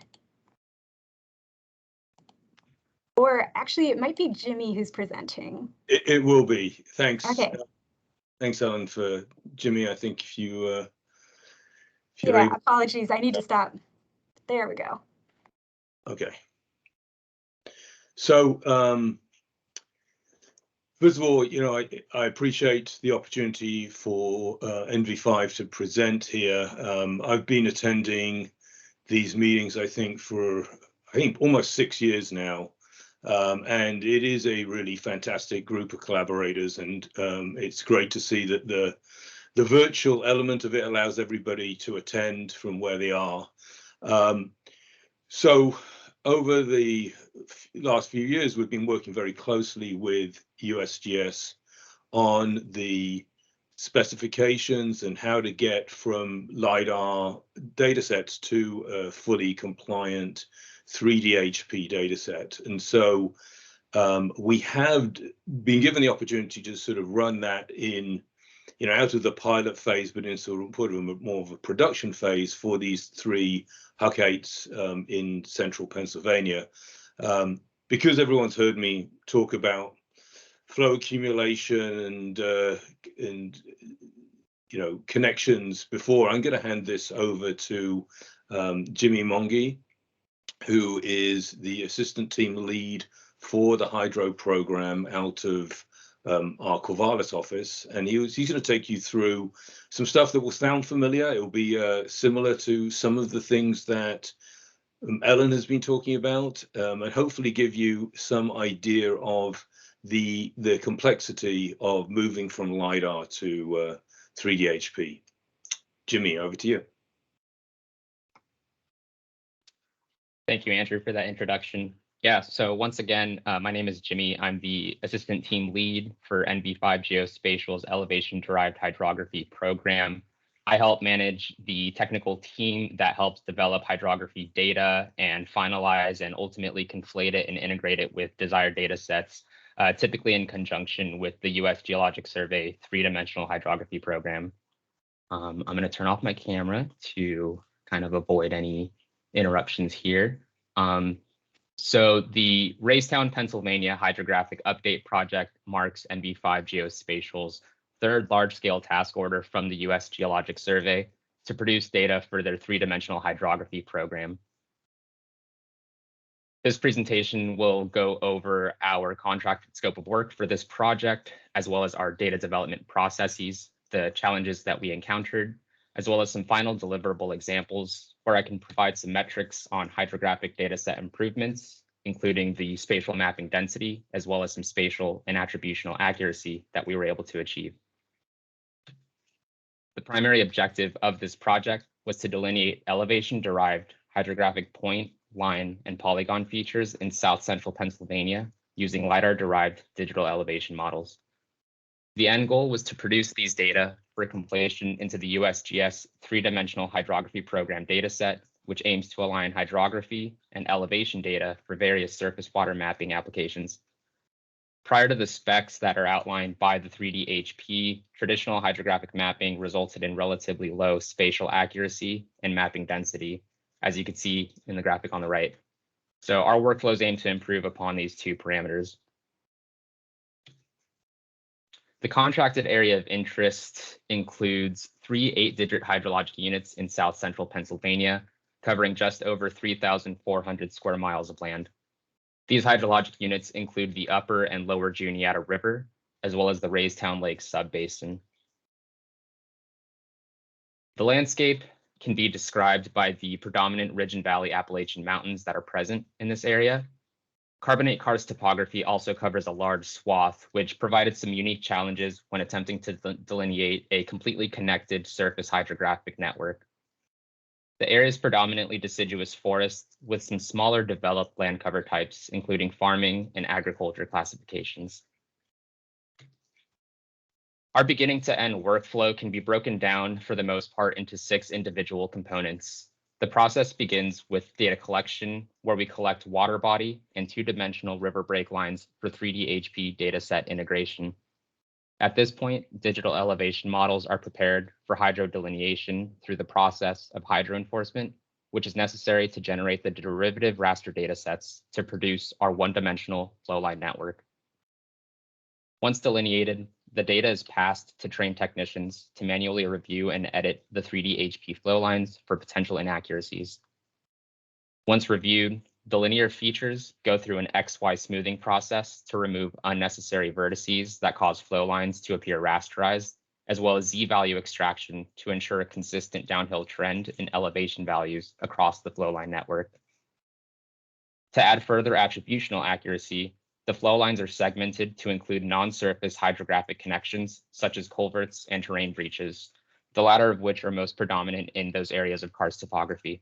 Speaker 3: Or actually, it might be Jimmy who's presenting.
Speaker 5: It will be. Thanks.
Speaker 3: Okay.
Speaker 5: Thanks, Ellen, for Jimmy. I think if you
Speaker 3: yeah, apologies. I need to stop. There we go.
Speaker 5: Okay. So first of all, you know, I appreciate the opportunity for NV5 to present here. I've been attending these meetings, I think, for almost 6 years now. And it is a really fantastic group of collaborators, and it's great to see that the virtual element of it allows everybody to attend from where they are. So over the last few years, we've been working very closely with USGS on the specifications and how to get from LiDAR datasets to a fully compliant 3D HP dataset. And so we have been given the opportunity to sort of run that in, out of the pilot phase, but in sort of more of a production phase for these 3 Huck-8s in central Pennsylvania. Because everyone's heard me talk about flow accumulation and connections before, I'm going to hand this over to Jimmy Mongi, who is the assistant team lead for the hydro program out of our Corvallis office, and he's going to take you through some stuff that will sound familiar. It will be similar to some of the things that Ellen has been talking about, and hopefully give you some idea of the complexity of moving from LiDAR to 3D HP. Jimmy, over to you.
Speaker 6: Thank you, Andrew, for that introduction. Yeah, so once again, my name is Jimmy. I'm the assistant team lead for NV5 Geospatial's elevation-derived hydrography program. I help manage the technical team that helps develop hydrography data and finalize and ultimately conflate it and integrate it with desired data sets, typically in conjunction with the U.S. Geologic Survey 3-dimensional hydrography program. I'm going to turn off my camera to kind of avoid any interruptions here. So the Raystown, Pennsylvania Hydrographic Update Project marks NV5 Geospatial's 3rd large-scale task order from the U.S. Geologic Survey to produce data for their 3-dimensional hydrography program. This presentation will go over our contracted scope of work for this project, as well as our data development processes, the challenges that we encountered, as well as some final deliverable examples where I can provide some metrics on hydrographic dataset improvements, including the spatial mapping density, as well as some spatial and attributional accuracy that we were able to achieve. The primary objective of this project was to delineate elevation-derived hydrographic point, line, and polygon features in South Central Pennsylvania using LiDAR-derived digital elevation models. The end goal was to produce these data for compilation into the USGS 3-dimensional hydrography program dataset, which aims to align hydrography and elevation data for various surface water mapping applications. Prior to the specs that are outlined by the 3D HP, traditional hydrographic mapping resulted in relatively low spatial accuracy and mapping density, as you can see in the graphic on the right. So our workflows aim to improve upon these 2 parameters. The contracted area of interest includes 3 8-digit hydrologic units in South Central Pennsylvania, covering just over 3,400 square miles of land. These hydrologic units include the upper and lower Juniata River, as well as the Raystown Lake subbasin. The landscape can be described by the predominant ridge and valley Appalachian mountains that are present in this area. Carbonate karst topography also covers a large swath, which provided some unique challenges when attempting to delineate a completely connected surface hydrographic network. The area is predominantly deciduous forest with some smaller developed land cover types, including farming and agriculture classifications. Our beginning to end workflow can be broken down for the most part into 6 individual components. The process begins with data collection, where we collect water body and 2-dimensional river break lines for 3D HP dataset integration. At this point, digital elevation models are prepared for hydro delineation through the process of hydro enforcement, which is necessary to generate the derivative raster datasets to produce our 1-dimensional flowline network. Once delineated, the data is passed to trained technicians to manually review and edit the 3D HP flow lines for potential inaccuracies. Once reviewed, the linear features go through an XY smoothing process to remove unnecessary vertices that cause flow lines to appear rasterized, as well as Z-value extraction to ensure a consistent downhill trend in elevation values across the flowline network. To add further attributional accuracy, The flow lines are segmented to include non-surface hydrographic connections, such as culverts and terrain breaches, the latter of which are most predominant in those areas of karst topography.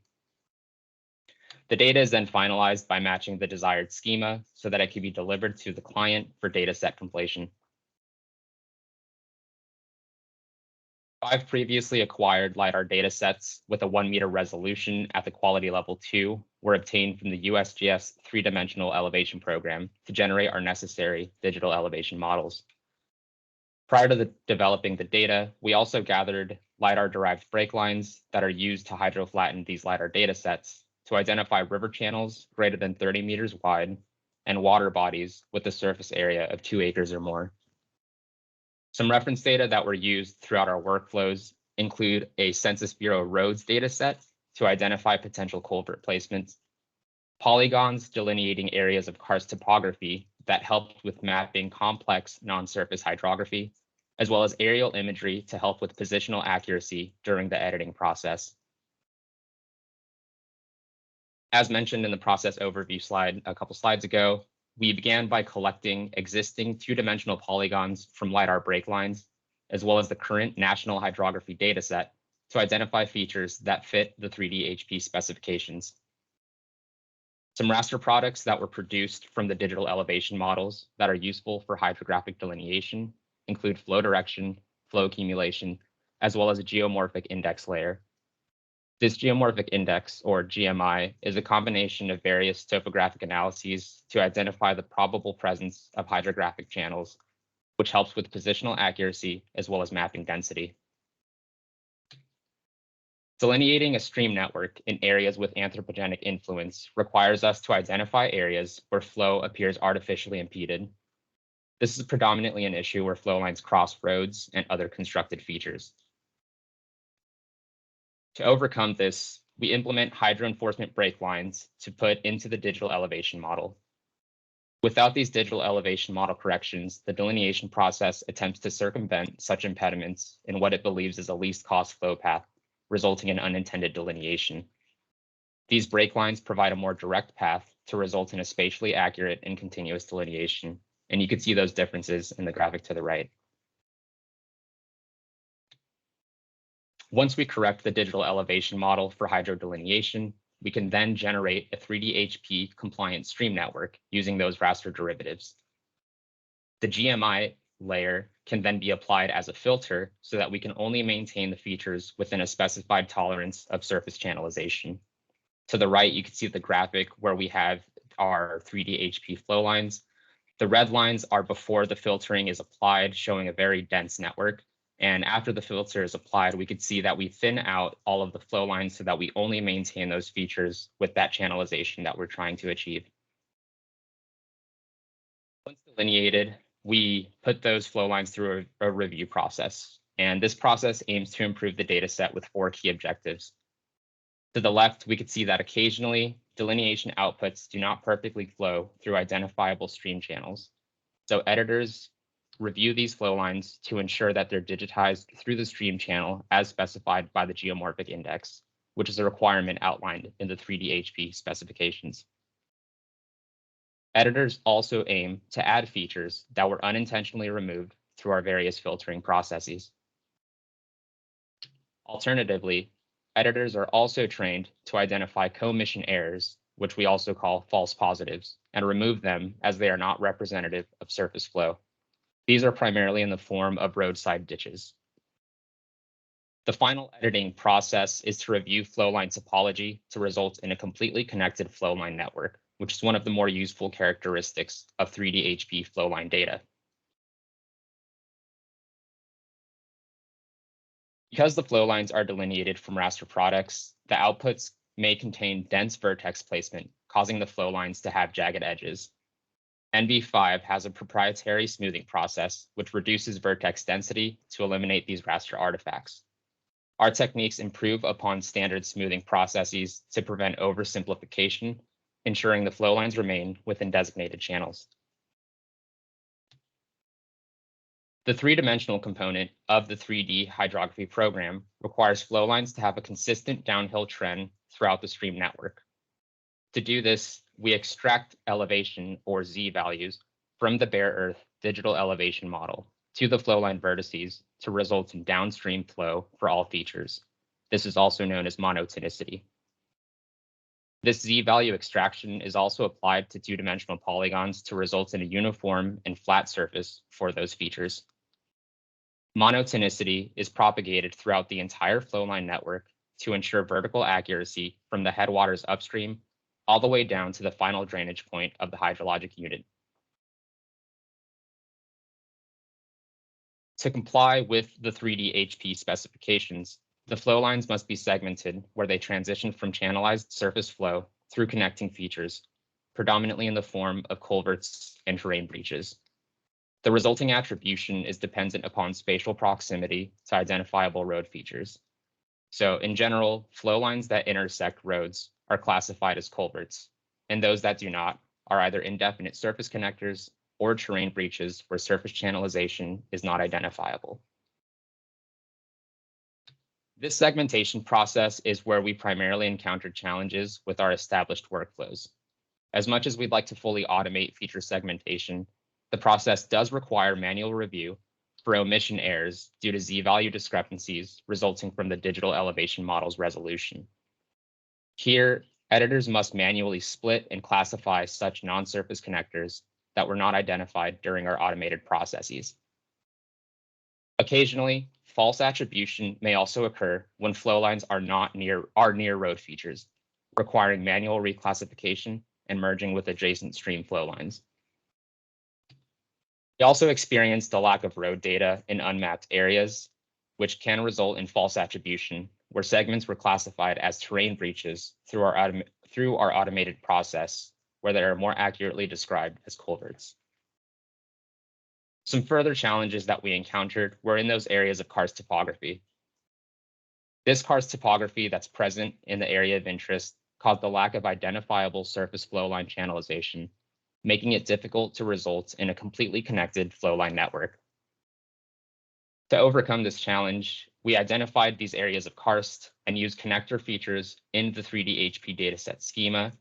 Speaker 6: The data is then finalized by matching the desired schema so that it can be delivered to the client for data set completion. 5 previously acquired LiDAR datasets with a 1 meter resolution at the quality level 2 were obtained from the USGS 3-dimensional elevation program to generate our necessary digital elevation models. Prior to developing the data, we also gathered LiDAR-derived break lines that are used to hydroflatten these LiDAR datasets to identify river channels greater than 30 meters wide and water bodies with a surface area of 2 acres or more. Some reference data that were used throughout our workflows include a Census Bureau roads dataset to identify potential culvert placements, polygons delineating areas of karst topography that helped with mapping complex non-surface hydrography, as well as aerial imagery to help with positional accuracy during the editing process. As mentioned in the process overview slide a couple slides ago, we began by collecting existing 2-dimensional polygons from LiDAR break lines, as well as the current National Hydrography dataset to identify features that fit the 3D HP specifications. Some raster products that were produced from the digital elevation models that are useful for hydrographic delineation include flow direction, flow accumulation, as well as a geomorphic index layer. This geomorphic index, or GMI, is a combination of various topographic analyses to identify the probable presence of hydrographic channels, which helps with positional accuracy as well as mapping density. Delineating a stream network in areas with anthropogenic influence requires us to identify areas where flow appears artificially impeded. This is predominantly an issue where flow lines cross roads and other constructed features. To overcome this, we implement hydro enforcement break lines to put into the digital elevation model. Without these digital elevation model corrections, the delineation process attempts to circumvent such impediments in what it believes is a least cost flow path, resulting in unintended delineation. These break lines provide a more direct path to result in a spatially accurate and continuous delineation, and you can see those differences in the graphic to the right. Once we correct the digital elevation model for hydro delineation, we can then generate a 3D HP compliant stream network using those raster derivatives. The GMI layer can then be applied as a filter so that we can only maintain the features within a specified tolerance of surface channelization. To the right, you can see the graphic where we have our 3D HP flow lines. The red lines are before the filtering is applied, showing a very dense network. And after the filter is applied, we could see that we thin out all of the flow lines so that we only maintain those features with that channelization that we're trying to achieve. Once delineated, we put those flow lines through a review process. And this process aims to improve the data set with 4 key objectives. To the left, we could see that occasionally delineation outputs do not perfectly flow through identifiable stream channels. So editors review these flow lines to ensure that they're digitized through the stream channel as specified by the geomorphic index, which is a requirement outlined in the 3D HP specifications. Editors also aim to add features that were unintentionally removed through our various filtering processes. Alternatively, editors are also trained to identify commission errors, which we also call false positives, and remove them as they are not representative of surface flow. These are primarily in the form of roadside ditches. The final editing process is to review flowline topology to result in a completely connected flowline network, which is one of the more useful characteristics of 3D HP flowline data. Because the flow lines are delineated from raster products, the outputs may contain dense vertex placement, causing the flow lines to have jagged edges. NV5 has a proprietary smoothing process, which reduces vertex density to eliminate these raster artifacts. Our techniques improve upon standard smoothing processes to prevent oversimplification, ensuring the flow lines remain within designated channels. The 3-dimensional component of the 3D hydrography program requires flow lines to have a consistent downhill trend throughout the stream network. To do this, we extract elevation, or Z values, from the bare earth digital elevation model to the flowline vertices to result in downstream flow for all features. This is also known as monotonicity. This z-value extraction is also applied to two-dimensional polygons to result in a uniform and flat surface for those features. Monotonicity is propagated throughout the entire flowline network to ensure vertical accuracy from the headwaters upstream all the way down to the final drainage point of the hydrologic unit. To comply with the 3D HP specifications, the flow lines must be segmented where they transition from channelized surface flow through connecting features, predominantly in the form of culverts and terrain breaches. The resulting attribution is dependent upon spatial proximity to identifiable road features. So in general, flow lines that intersect roads are classified as culverts, and those that do not are either indefinite surface connectors or terrain breaches where surface channelization is not identifiable. This segmentation process is where we primarily encountered challenges with our established workflows. As much as we'd like to fully automate feature segmentation, the process does require manual review for omission errors due to z-value discrepancies resulting from the digital elevation model's resolution. Here, editors must manually split and classify such non-surface connectors that were not identified during our automated processes. Occasionally, false attribution may also occur when flow lines are near road features, requiring manual reclassification and merging with adjacent stream flow lines. We also experienced a lack of road data in unmapped areas, which can result in false attribution, where segments were classified as terrain breaches through our automated process, where they are more accurately described as culverts. Some further challenges that we encountered were in those areas of karst topography. This karst topography that's present in the area of interest caused the lack of identifiable surface flow line channelization, making it difficult to result in a completely connected flow line network. To overcome this challenge, we identified these areas of karst and used connector features in the 3D HP dataset schema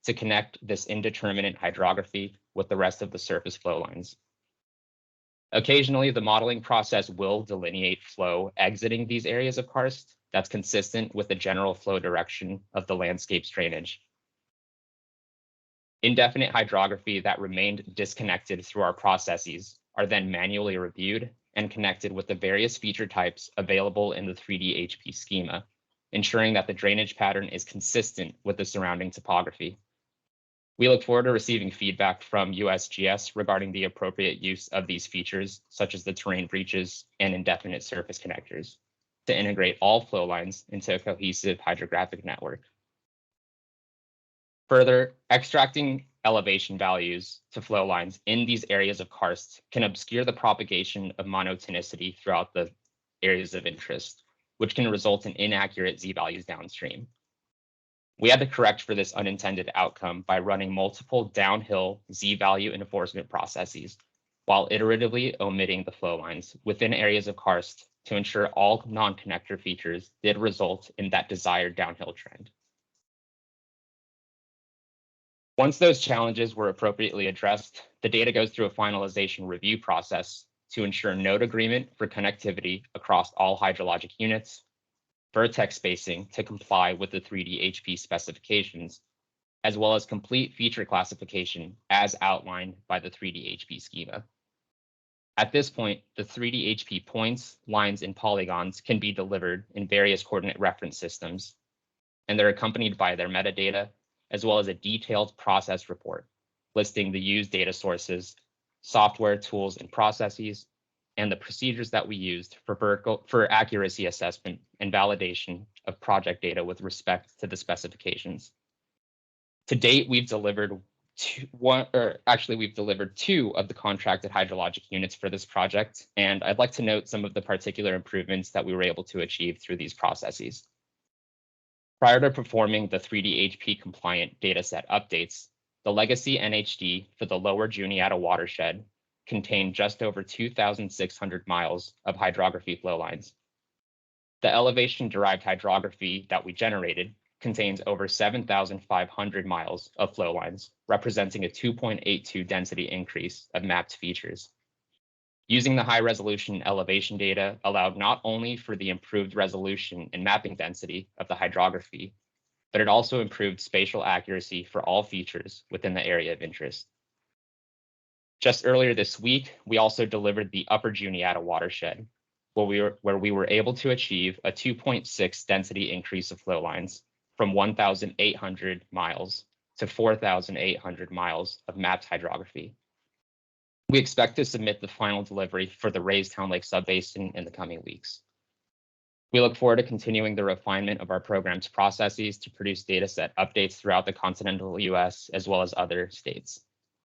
Speaker 6: to connect this indeterminate hydrography with the rest of the surface flow lines. Occasionally, the modeling process will delineate flow exiting these areas of karst that's consistent with the general flow direction of the landscape's drainage. Indefinite hydrography that remained disconnected through our processes are then manually reviewed and connected with the various feature types available in the 3D HP schema, ensuring that the drainage pattern is consistent with the surrounding topography. We look forward to receiving feedback from USGS regarding the appropriate use of these features, such as the terrain breaches and indefinite surface connectors, to integrate all flow lines into a cohesive hydrographic network. Further, extracting elevation values to flow lines in these areas of karst can obscure the propagation of monotonicity throughout the areas of interest, which can result in inaccurate z-values downstream. We had to correct for this unintended outcome by running multiple downhill z-value enforcement processes while iteratively omitting the flow lines within areas of karst to ensure all non-connector features did result in that desired downhill trend. Once those challenges were appropriately addressed, the data goes through a finalization review process to ensure node agreement for connectivity across all hydrologic units, vertex spacing to comply with the 3D HP specifications, as well as complete feature classification as outlined by the 3D HP schema. At this point, the 3D HP points, lines, and polygons can be delivered in various coordinate reference systems, and they're accompanied by their metadata, as well as a detailed process report listing the used data sources, software tools and processes, and the procedures that we used for accuracy assessment and validation of project data with respect to the specifications. To date, we've delivered two of the contracted hydrologic units for this project, and I'd like to note some of the particular improvements that we were able to achieve through these processes. Prior to performing the 3D HP compliant dataset updates, the legacy NHD for the lower Juniata watershed contained just over 2,600 miles of hydrography flow lines. The elevation-derived hydrography that we generated contains over 7,500 miles of flow lines, representing a 2.82 density increase of mapped features. Using the high resolution elevation data allowed not only for the improved resolution and mapping density of the hydrography, but it also improved spatial accuracy for all features within the area of interest. Just earlier this week, we also delivered the Upper Juniata watershed, where we were able to achieve a 2.6 density increase of flow lines from 1,800 miles to 4,800 miles of mapped hydrography. We expect to submit the final delivery for the Rays Town Lake Subbasin in the coming weeks. We look forward to continuing the refinement of our program's processes to produce dataset updates throughout the continental US as well as other states.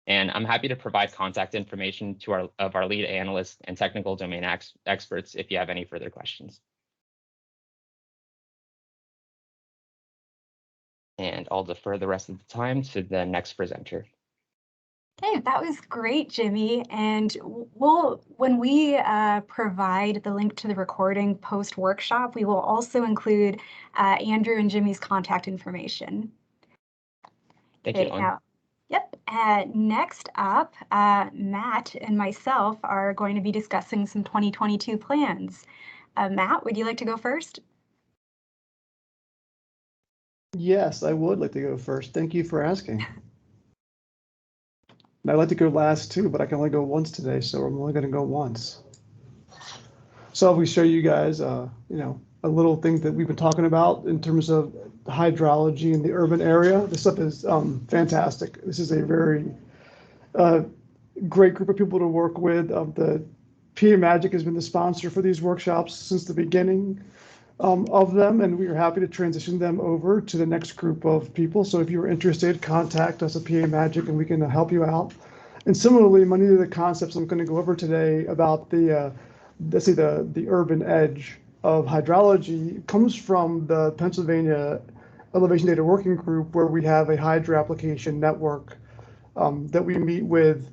Speaker 6: And I'm happy to provide contact information to our lead analysts and technical domain experts if you have any further questions. And I'll defer the rest of the time to the next presenter.
Speaker 3: Okay, that was great, Jimmy. And when we provide the link to the recording post-workshop, we will also include Andrew and Jimmy's contact information.
Speaker 6: Thank you, Ellen.
Speaker 3: Yep. Next up, Matt and myself are going to be discussing some 2022 plans. Matt, would you like to go first?
Speaker 7: Yes, I would like to go first. Thank you for asking. And I'd like to go last too, but I can only go once today, so I'm only going to go once. So we show you guys, a little thing that we've been talking about in terms of hydrology in the urban area. This stuff is fantastic. This is a very great group of people to work with. The PaMAGIC has been the sponsor for these workshops since the beginning of them, and we are happy to transition them over to the next group of people. So if you're interested, contact us at PaMAGIC and we can help you out. And similarly, many of the concepts I'm going to go over today about the urban edge of hydrology comes from the Pennsylvania Elevation Data Working Group, where we have a hydro application network that we meet with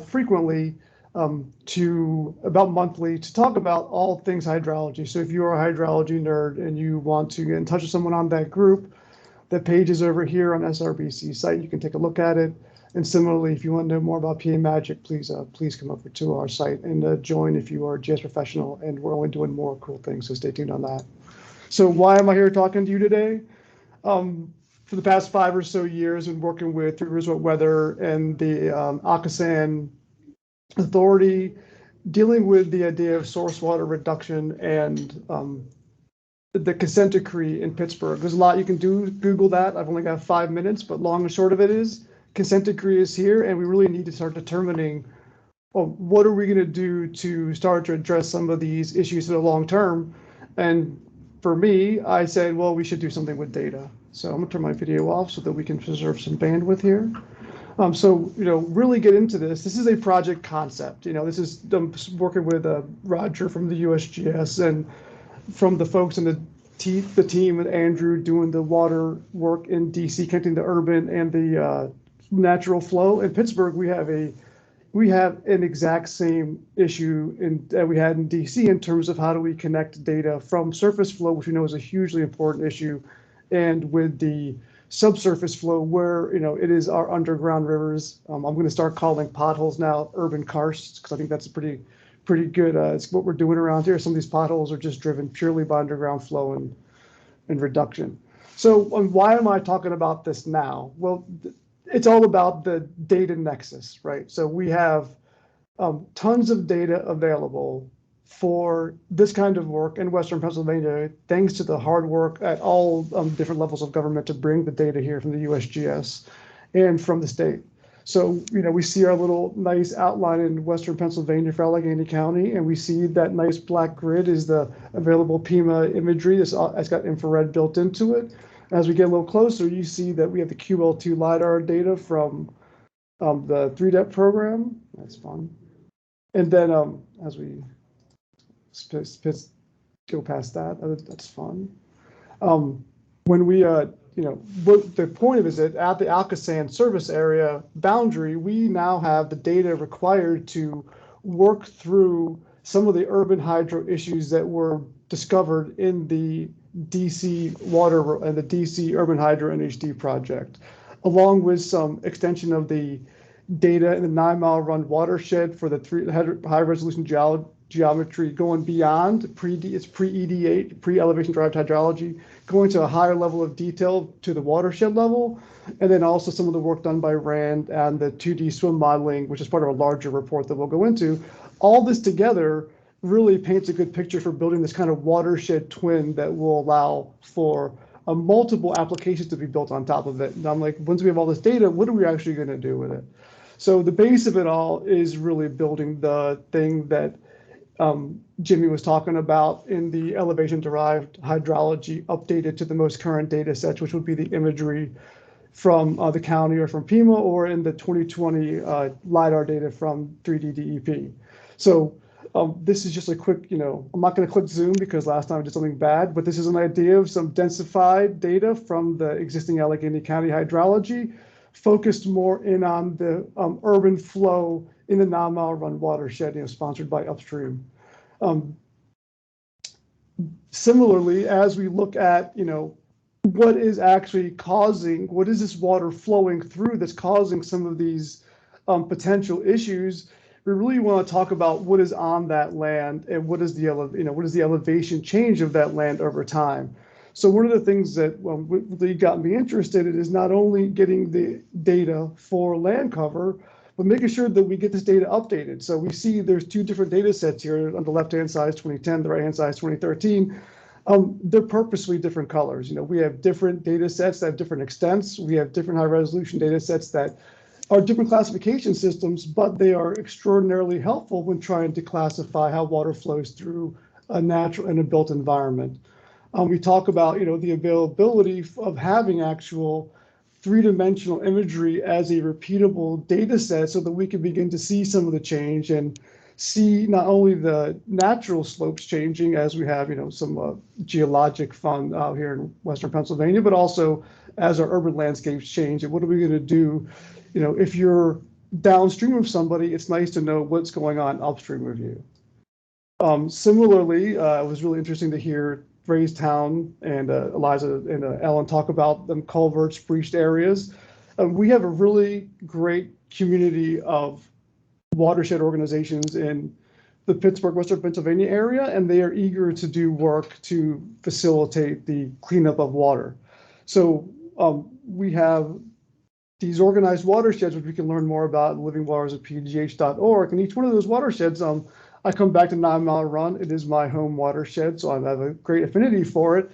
Speaker 7: frequently about monthly to talk about all things hydrology. So if you're a hydrology nerd and you want to get in touch with someone on that group, the page is over here on SRBC site. You can take a look at it. And similarly, if you want to know more about PaMAGIC, please come over to our site and join if you are a GIS professional. And we're only doing more cool things, so stay tuned on that. So why am I here talking to you today? For the past 5 or so years, I've been working with Three Rivers Wet Weather and the Akasan Authority, dealing with the idea of source water reduction and the consent decree in Pittsburgh. There's a lot you can do. Google that. I've only got 5 minutes, but long and short of it is consent decree is here, and we really need to start determining, well, what are we going to do to start to address some of these issues in the long term? And for me, I said, well, we should do something with data. So I'm going to turn my video off so that we can preserve some bandwidth here. So, really get into this. This is a project concept. This is working with Roger from the USGS and from the folks in the team with Andrew doing the water work in DC, connecting the urban and the natural flow. In Pittsburgh, we have an exact same issue that we had in DC in terms of how do we connect data from surface flow, which we know is a hugely important issue, and with the subsurface flow, where it is our underground rivers. I'm going to start calling potholes now urban karsts, because I think that's a pretty good. It's what we're doing around here. Some of these potholes are just driven purely by underground flow and reduction. So why am I talking about this now? Well, it's all about the data nexus, right? So we have tons of data available for this kind of work in Western Pennsylvania, thanks to the hard work at all different levels of government to bring the data here from the USGS and from the state. So, we see our little nice outline in Western Pennsylvania for Allegheny County, and we see that nice black grid is the available PEMA imagery. It's got infrared built into it. As we get a little closer, you see that we have the QL2 LiDAR data from the 3DEP program. That's fun. And then as we go past that, that's fun. When we, what the point of it is that at the Akasan service area boundary, we now have the data required to work through some of the urban hydro issues that were discovered in the DC water and the DC Urban Hydro NHD project, along with some extension of the data in the 9 Mile Run watershed for the high resolution geometry going beyond pre-ED8, pre-elevation derived hydrology, going to a higher level of detail to the watershed level, and then also some of the work done by RAND and the 2D swim modeling, which is part of a larger report that we'll go into. All this together really paints a good picture for building this kind of watershed twin that will allow for multiple applications to be built on top of it. And I'm like, once we have all this data, what are we actually going to do with it? So the base of it all is really building the thing that Jimmy was talking about in the elevation-derived hydrology updated to the most current data sets, which would be the imagery from the county or from PEMA, or in the 2020 LiDAR data from 3D DEP. So this is just a quick, I'm not going to click zoom because last time I did something bad, but this is an idea of some densified data from the existing Allegheny County hydrology, focused more in on the urban flow in the 9 Mile Run watershed, sponsored by Upstream. Similarly, as we look at, what is actually causing, what is this water flowing through that's causing some of these potential issues, we really want to talk about what is on that land and what is the elevation change of that land over time. So one of the things that really got me interested in is not only getting the data for land cover, but making sure that we get this data updated. So we see there's two different data sets here. On the left-hand side is 2010, the right-hand side is 2013. They're purposely different colors. We have different data sets that have different extents. We have different high-resolution data sets that are different classification systems, but they are extraordinarily helpful when trying to classify how water flows through a natural and a built environment. We talk about, the availability of having actual three-dimensional imagery as a repeatable data set so that we can begin to see some of the change and see not only the natural slopes changing as we have, some geologic fun out here in Western Pennsylvania, but also as our urban landscapes change. And what are we going to do? If you're downstream of somebody, it's nice to know what's going on upstream of you. Similarly, it was really interesting to hear Ray's Town and Eliza and Ellen talk about them culverts, breached areas. We have a really great community of watershed organizations in the Pittsburgh, Western Pennsylvania area, and they are eager to do work to facilitate the cleanup of water. So we have these organized watersheds, which we can learn more about at livingwaters@pgh.org. And each one of those watersheds, I come back to 9 Mile Run. It is my home watershed, so I have a great affinity for it.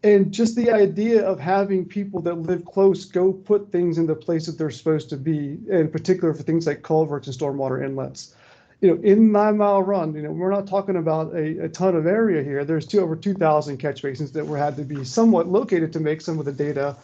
Speaker 7: And just the idea of having people that live close go put things in the place that they're supposed to be, in particular for things like culverts and stormwater inlets. In 9 Mile Run, we're not talking about a ton of area here. There's over 2,000 catch basins that had to be somewhat located to make some of the data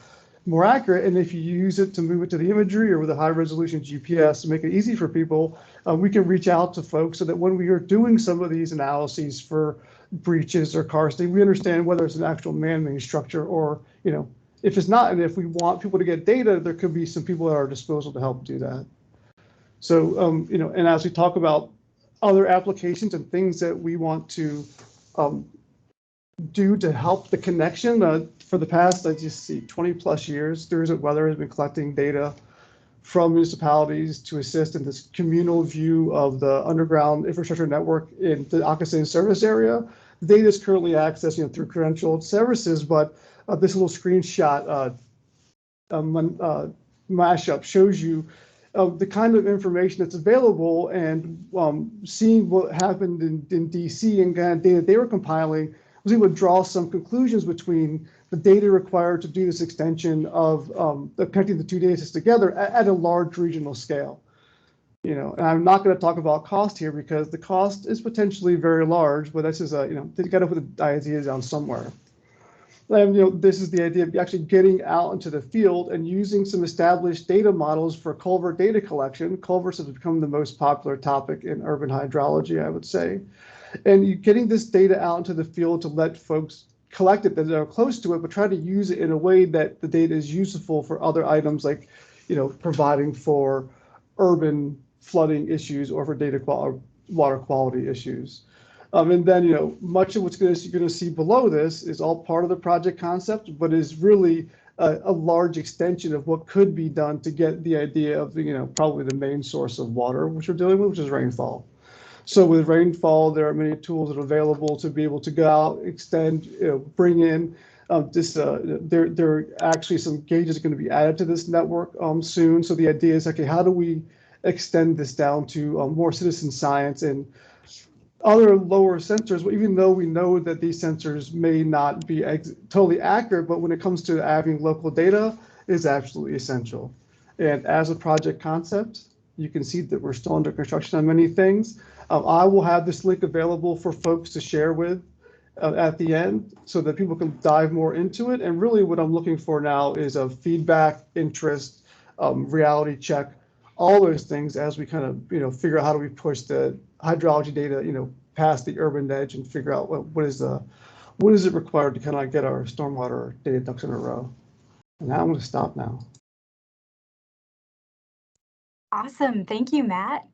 Speaker 7: more accurate. And if you use it to move it to the imagery or with a high resolution GPS to make it easy for people, we can reach out to folks so that when we are doing some of these analyses for breaches or karsting, we understand whether it's an actual man-made structure or, if it's not, and if we want people to get data, there could be some people at our disposal to help do that. So, and as we talk about other applications and things that we want to do to help the connection, for the past, 20 plus years, Thursday Weather has been collecting data from municipalities to assist in this communal view of the underground infrastructure network in the Occosan service area. The data is currently accessed, through credentialed services, but this little screenshot mashup shows you the kind of information that's available, and seeing what happened in DC and kind of data they were compiling, was able to draw some conclusions between the data required to do this extension of connecting the two data sets together at a large regional scale. And I'm not going to talk about cost here because the cost is potentially very large, but this is they got to put the ideas down somewhere. And this is the idea of actually getting out into the field and using some established data models for culvert data collection. Culverts have become the most popular topic in urban hydrology, I would say. And you're getting this data out into the field to let folks collect it that are close to it, but try to use it in a way that the data is useful for other items like, providing for urban flooding issues or for water quality issues. And then, much of what's you're going to see below this is all part of the project concept, but is really a large extension of what could be done to get the idea of, probably the main source of water, which we're dealing with, which is rainfall. So with rainfall, there are many tools that are available to be able to go out, extend, bring in there are actually some gauges going to be added to this network soon. So the idea is, okay, how do we extend this down to more citizen science and other lower sensors, even though we know that these sensors may not be totally accurate, but when it comes to having local data, is absolutely essential. And as a project concept, you can see that we're still under construction on many things. I will have this link available for folks to share with at the end so that people can dive more into it. And really what I'm looking for now is a feedback, interest, reality check, all those things as we kind of, figure out how do we push the hydrology data, past the urban edge and figure out what is it required to kind of get our stormwater data ducks in a row. And now I'm going to stop now.
Speaker 3: Awesome. Thank you, Matt.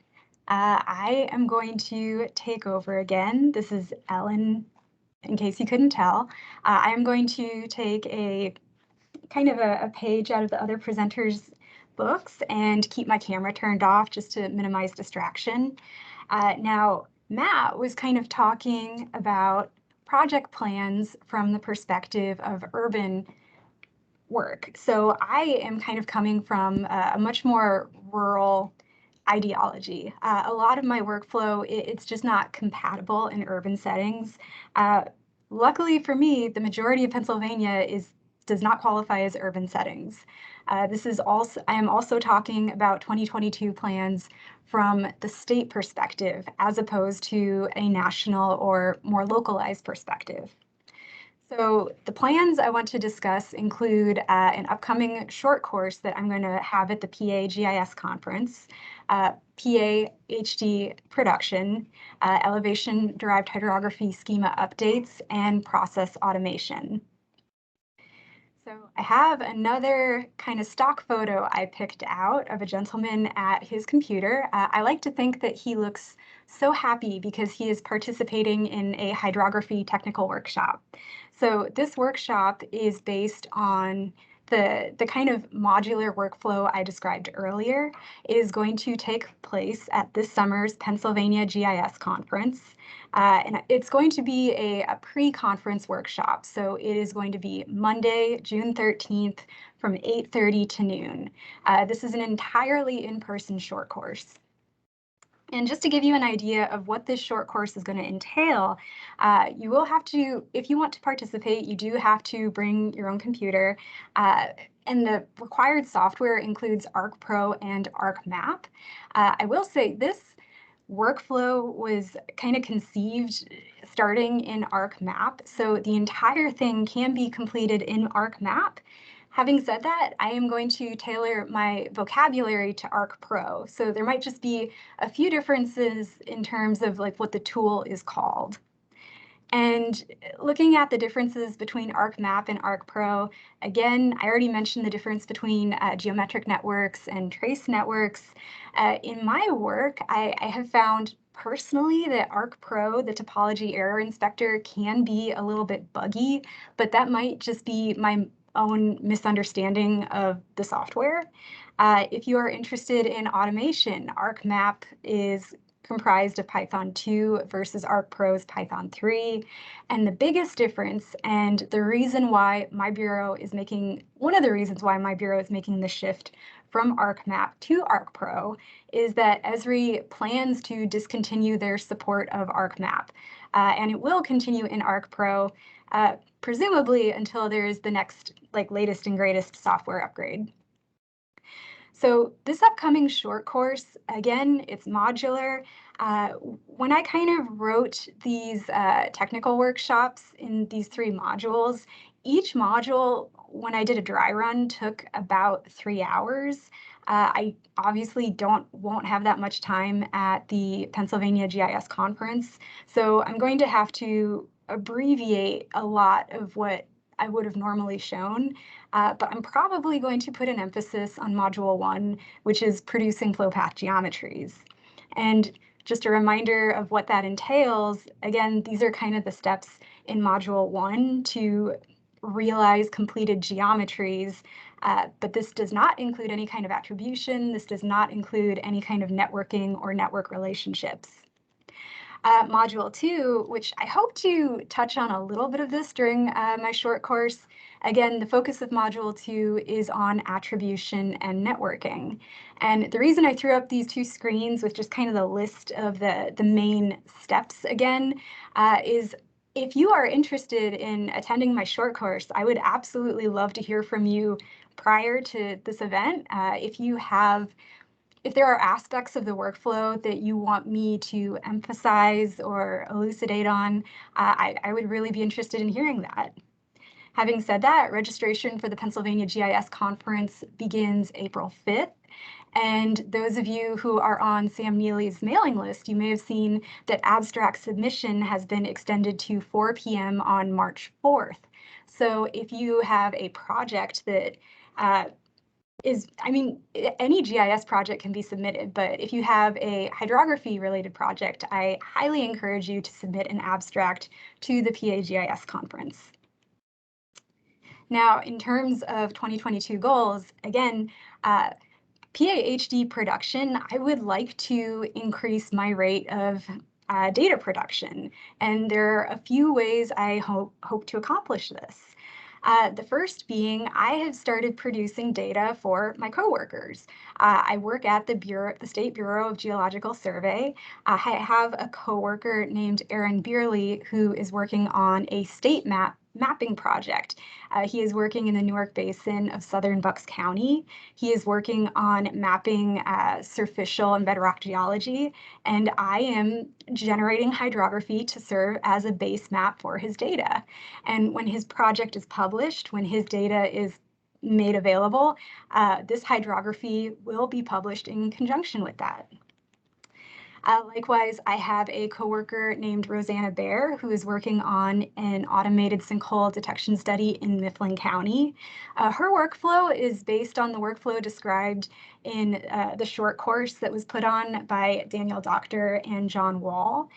Speaker 3: I am going to take over again. This is Ellen, in case you couldn't tell. I am going to take a kind of a page out of the other presenters' books and keep my camera turned off just to minimize distraction. Now, Matt was kind of talking about project plans from the perspective of urban work. So I am kind of coming from a much more rural ideology. A lot of my workflow, it's just not compatible in urban settings. Luckily for me, the majority of Pennsylvania does not qualify as urban settings. I am also talking about 2022 plans from the state perspective, as opposed to a national or more localized perspective. So the plans I want to discuss include an upcoming short course that I'm going to have at the PaGIS conference, PaHD production, elevation-derived hydrography schema updates, and process automation. So I have another kind of stock photo I picked out of a gentleman at his computer. I like to think that he looks so happy because he is participating in a hydrography technical workshop. So this workshop is based on the kind of modular workflow I described earlier. It is going to take place at this summer's Pennsylvania GIS conference. And it's going to be a pre-conference workshop. So it is going to be Monday, June 13th from 8:30 to noon. This is an entirely in-person short course. And just to give you an idea of what this short course is going to entail, you will have to, if you want to participate, you do have to bring your own computer. And the required software includes ArcPro and ArcMap. I will say this workflow was kind of conceived starting in ArcMap, so the entire thing can be completed in ArcMap. Having said that, I am going to tailor my vocabulary to ArcPro, so there might just be a few differences in terms of like what the tool is called. And looking at the differences between ArcMap and ArcPro, again, I already mentioned the difference between geometric networks and trace networks. In my work, I have found personally that ArcPro, the topology error inspector, can be a little bit buggy, but that might just be my own misunderstanding of the software. If you are interested in automation, ArcMap is comprised of Python 2 versus ArcPro's Python 3. And the biggest difference, and the reason why my bureau is making, one of the reasons why my bureau is making the shift from ArcMap to ArcPro, is that Esri plans to discontinue their support of ArcMap. And it will continue in ArcPro, presumably until there is the next, latest and greatest software upgrade. So this upcoming short course, again, it's modular. When I kind of wrote these technical workshops in these 3 modules, each module, when I did a dry run, took about 3 hours. I obviously won't have that much time at the Pennsylvania GIS conference, so I'm going to have to abbreviate a lot of what I would have normally shown, but I'm probably going to put an emphasis on Module 1, which is producing flow path geometries. And just a reminder of what that entails. Again, these are kind of the steps in Module 1 to realize completed geometries, but this does not include any kind of attribution. This does not include any kind of networking or network relationships. Module 2, which I hope to touch on a little bit of this during my short course. Again, the focus of Module 2 is on attribution and networking. And the reason I threw up these two screens with just kind of the list of the main steps again is if you are interested in attending my short course, I would absolutely love to hear from you prior to this event. If there are aspects of the workflow that you want me to emphasize or elucidate on, I would really be interested in hearing that. Having said that, registration for the Pennsylvania GIS Conference begins April 5th. And those of you who are on Sam Neely's mailing list, you may have seen that abstract submission has been extended to 4 p.m. on March 4th. So if you have a project that any GIS project can be submitted, but if you have a hydrography related project, I highly encourage you to submit an abstract to the PaGIS conference. Now, in terms of 2022 goals, again, PaHD production, I would like to increase my rate of data production, and there are a few ways I hope to accomplish this. The first being, I have started producing data for my coworkers. I work at the State Bureau of Geological Survey. I have a coworker named Aaron Beerley who is working on a state mapping project. He is working in the Newark Basin of southern Bucks County. He is working on mapping surficial and bedrock geology, and I am generating hydrography to serve as a base map for his data. And when his project is published, when his data is made available, this hydrography will be published in conjunction with that. Likewise, I have a coworker named Rosanna Bear who is working on an automated sinkhole detection study in Mifflin County. Her workflow is based on the workflow described in the short course that was put on by Daniel Doctor and John Wall.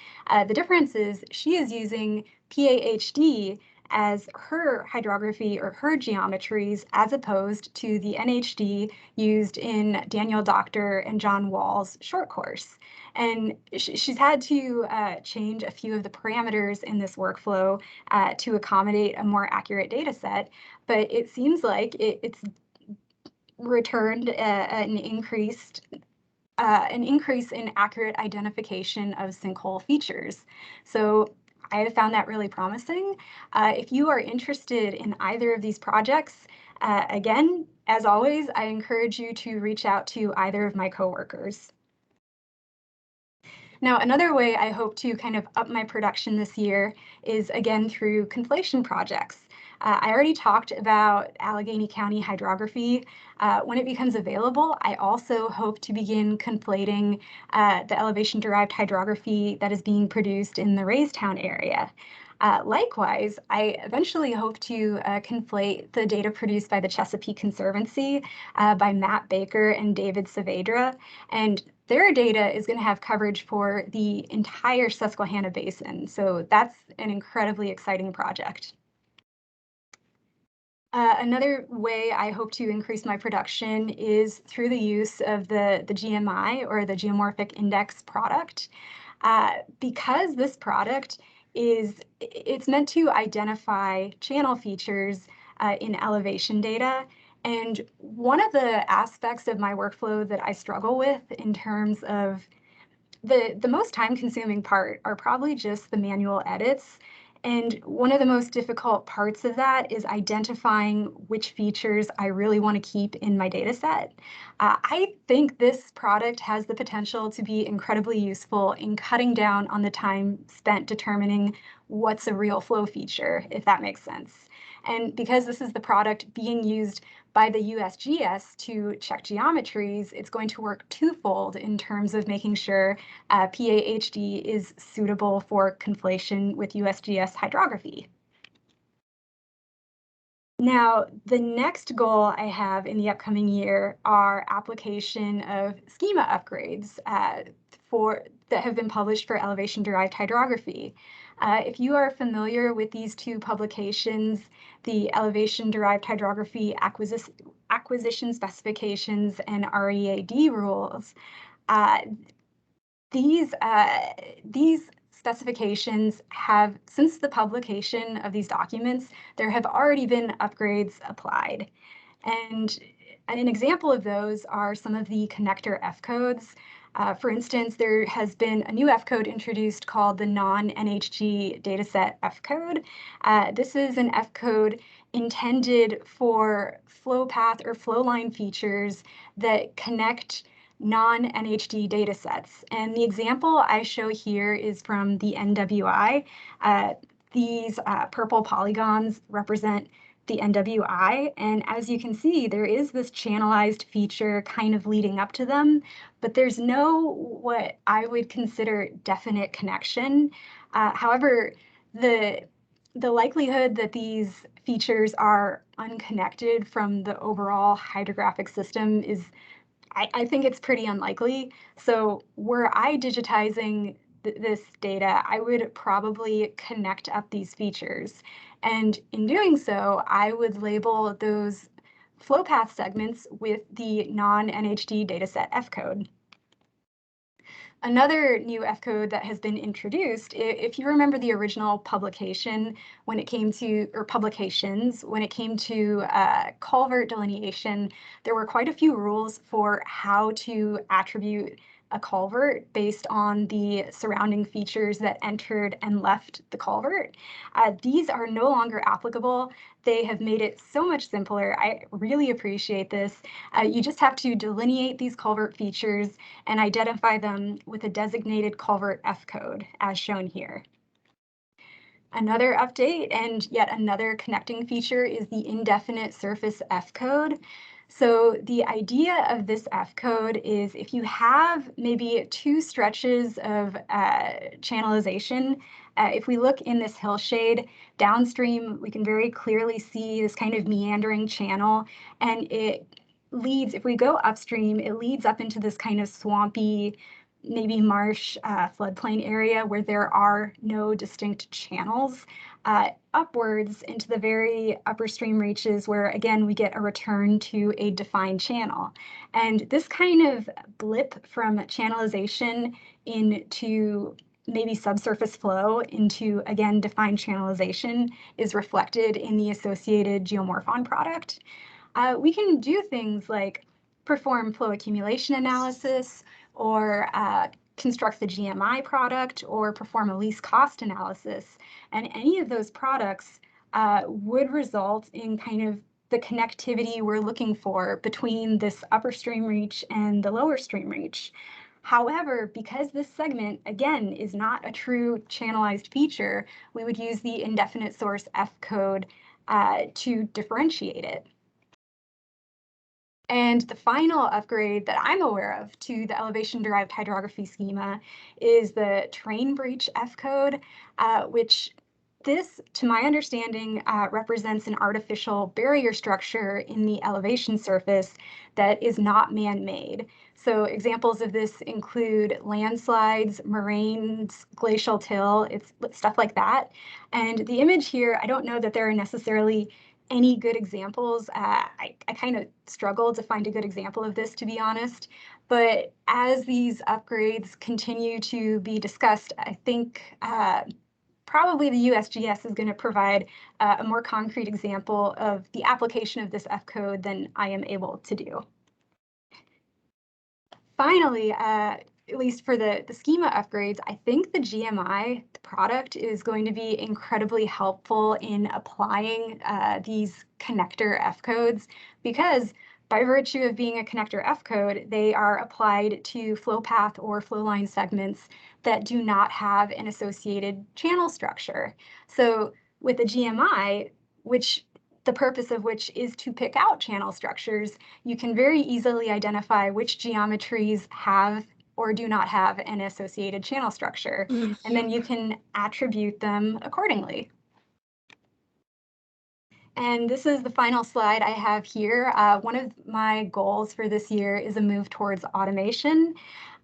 Speaker 3: The difference is she is using PaHD as her hydrography or her geometries as opposed to the NHD used in Daniel Doctor and John Wall's short course. And she's had to change a few of the parameters in this workflow to accommodate a more accurate data set, but it seems like it's returned an increase in accurate identification of sinkhole features. So I have found that really promising. If you are interested in either of these projects, again, as always, I encourage you to reach out to either of my coworkers. Now, another way I hope to kind of up my production this year is, again, through conflation projects. I already talked about Allegheny County hydrography. When it becomes available, I also hope to begin conflating the elevation-derived hydrography that is being produced in the Raystown area. Likewise, I eventually hope to conflate the data produced by the Chesapeake Conservancy by Matt Baker and David Saavedra, and their data is going to have coverage for the entire Susquehanna Basin. So that's an incredibly exciting project. Another way I hope to increase my production is through the use of the GMI or the Geomorphic Index product. Because this product it's meant to identify channel features in elevation data. And one of the aspects of my workflow that I struggle with in terms of the most time-consuming part are probably just the manual edits. And one of the most difficult parts of that is identifying which features I really want to keep in my data set. I think this product has the potential to be incredibly useful in cutting down on the time spent determining what's a real flow feature, if that makes sense. And because this is the product being used by the USGS to check geometries, it's going to work twofold in terms of making sure PaHD is suitable for conflation with USGS hydrography. Now, the next goal I have in the upcoming year are application of schema upgrades that have been published for elevation-derived hydrography. If you are familiar with these two publications, the elevation-derived hydrography acquisition specifications and READ rules, these specifications have, since the publication of these documents, there have already been upgrades applied. And an example of those are some of the connector F codes. For instance, there has been a new F code introduced called the non-NHG dataset F code. This is an F code intended for flow path or flow line features that connect non-NHD datasets. And the example I show here is from the NWI. These purple polygons represent the NWI, and as you can see, there is this channelized feature kind of leading up to them, but there's no what I would consider definite connection. However, the likelihood that these features are unconnected from the overall hydrographic system is, I think it's pretty unlikely. So were I digitizing this data, I would probably connect up these features. And in doing so, I would label those flow path segments with the non-NHD dataset F code. Another new F code that has been introduced, if you remember the original publication when it came to, or publications, when it came to culvert delineation, there were quite a few rules for how to attribute a culvert based on the surrounding features that entered and left the culvert. These are no longer applicable. They have made it so much simpler. I really appreciate this. You just have to delineate these culvert features and identify them with a designated culvert F code, as shown here. Another update and yet another connecting feature is the indefinite surface F code. So the idea of this F code is if you have maybe two stretches of channelization, if we look in this hillshade downstream, we can very clearly see this kind of meandering channel, and it leads, if we go upstream, it leads up into this kind of swampy, maybe marsh floodplain area where there are no distinct channels, upwards into the very upper stream reaches where, again, we get a return to a defined channel. And this kind of blip from channelization into maybe subsurface flow into, again, defined channelization is reflected in the associated geomorphon product. We can do things like perform flow accumulation analysis, or construct the GMI product, or perform a least cost analysis. And any of those products would result in kind of the connectivity we're looking for between this upper stream reach and the lower stream reach. However, because this segment, again, is not a true channelized feature, we would use the indefinite source F code to differentiate it. And the final upgrade that I'm aware of to the elevation-derived hydrography schema is the terrain breach F code, which this, to my understanding, represents an artificial barrier structure in the elevation surface that is not man-made. So examples of this include landslides, moraines, glacial till, it's stuff like that. And the image here, I don't know that there are necessarily any good examples. I kind of struggled to find a good example of this, to be honest. But as these upgrades continue to be discussed, I think probably the USGS is going to provide a more concrete example of the application of this F code than I am able to do. Finally, at least for the schema upgrades, I think the GMI product is going to be incredibly helpful in applying these connector F codes, because by virtue of being a connector F code, they are applied to flow path or flow line segments that do not have an associated channel structure. So with a GMI, which the purpose of which is to pick out channel structures, you can very easily identify which geometries have or do not have an associated channel structure, and then you can attribute them accordingly. And this is the final slide I have here. One of my goals for this year is a move towards automation.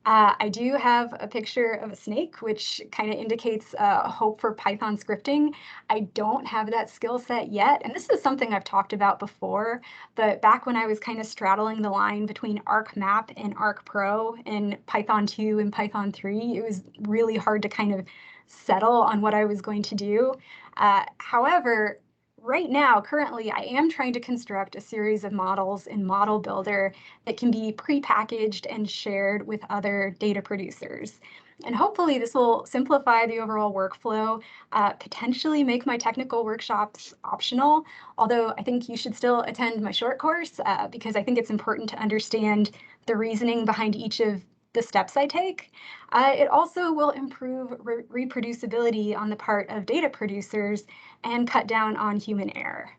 Speaker 3: I do have a picture of a snake, which kind of indicates hope for Python scripting. I don't have that skill set yet, and this is something I've talked about before, but back when I was kind of straddling the line between ArcMap and ArcPro and Python 2 and Python 3, it was really hard to kind of settle on what I was going to do. However, right now, currently, I am trying to construct a series of models in Model Builder that can be prepackaged and shared with other data producers. And hopefully this will simplify the overall workflow, potentially make my technical workshops optional, although I think you should still attend my short course because I think it's important to understand the reasoning behind each of the steps I take. It also will improve reproducibility on the part of data producers and cut down on human error.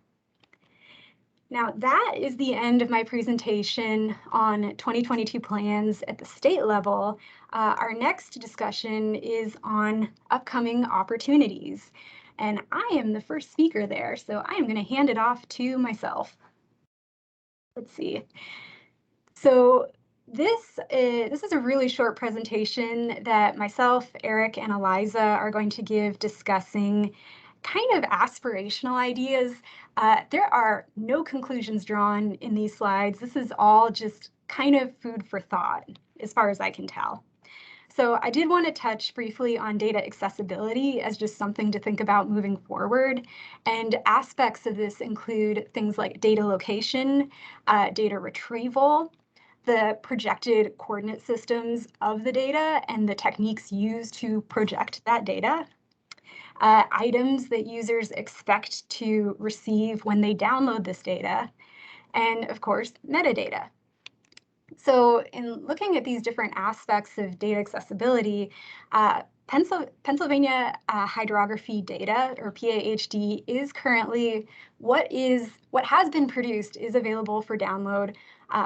Speaker 3: Now that is the end of my presentation on 2022 plans at the state level. Our next discussion is on upcoming opportunities. And I am the first speaker there, so I am going to hand it off to myself. Let's see. So this is a really short presentation that myself, Eric, and Eliza are going to give discussing kind of aspirational ideas. There are no conclusions drawn in these slides. This is all just kind of food for thought, as far as I can tell. So I did want to touch briefly on data accessibility as just something to think about moving forward. And aspects of this include things like data location, data retrieval, the projected coordinate systems of the data and the techniques used to project that data, items that users expect to receive when they download this data, and of course, metadata. So in looking at these different aspects of data accessibility, Pennsylvania hydrography data, or PAHD, is currently what has been produced is available for download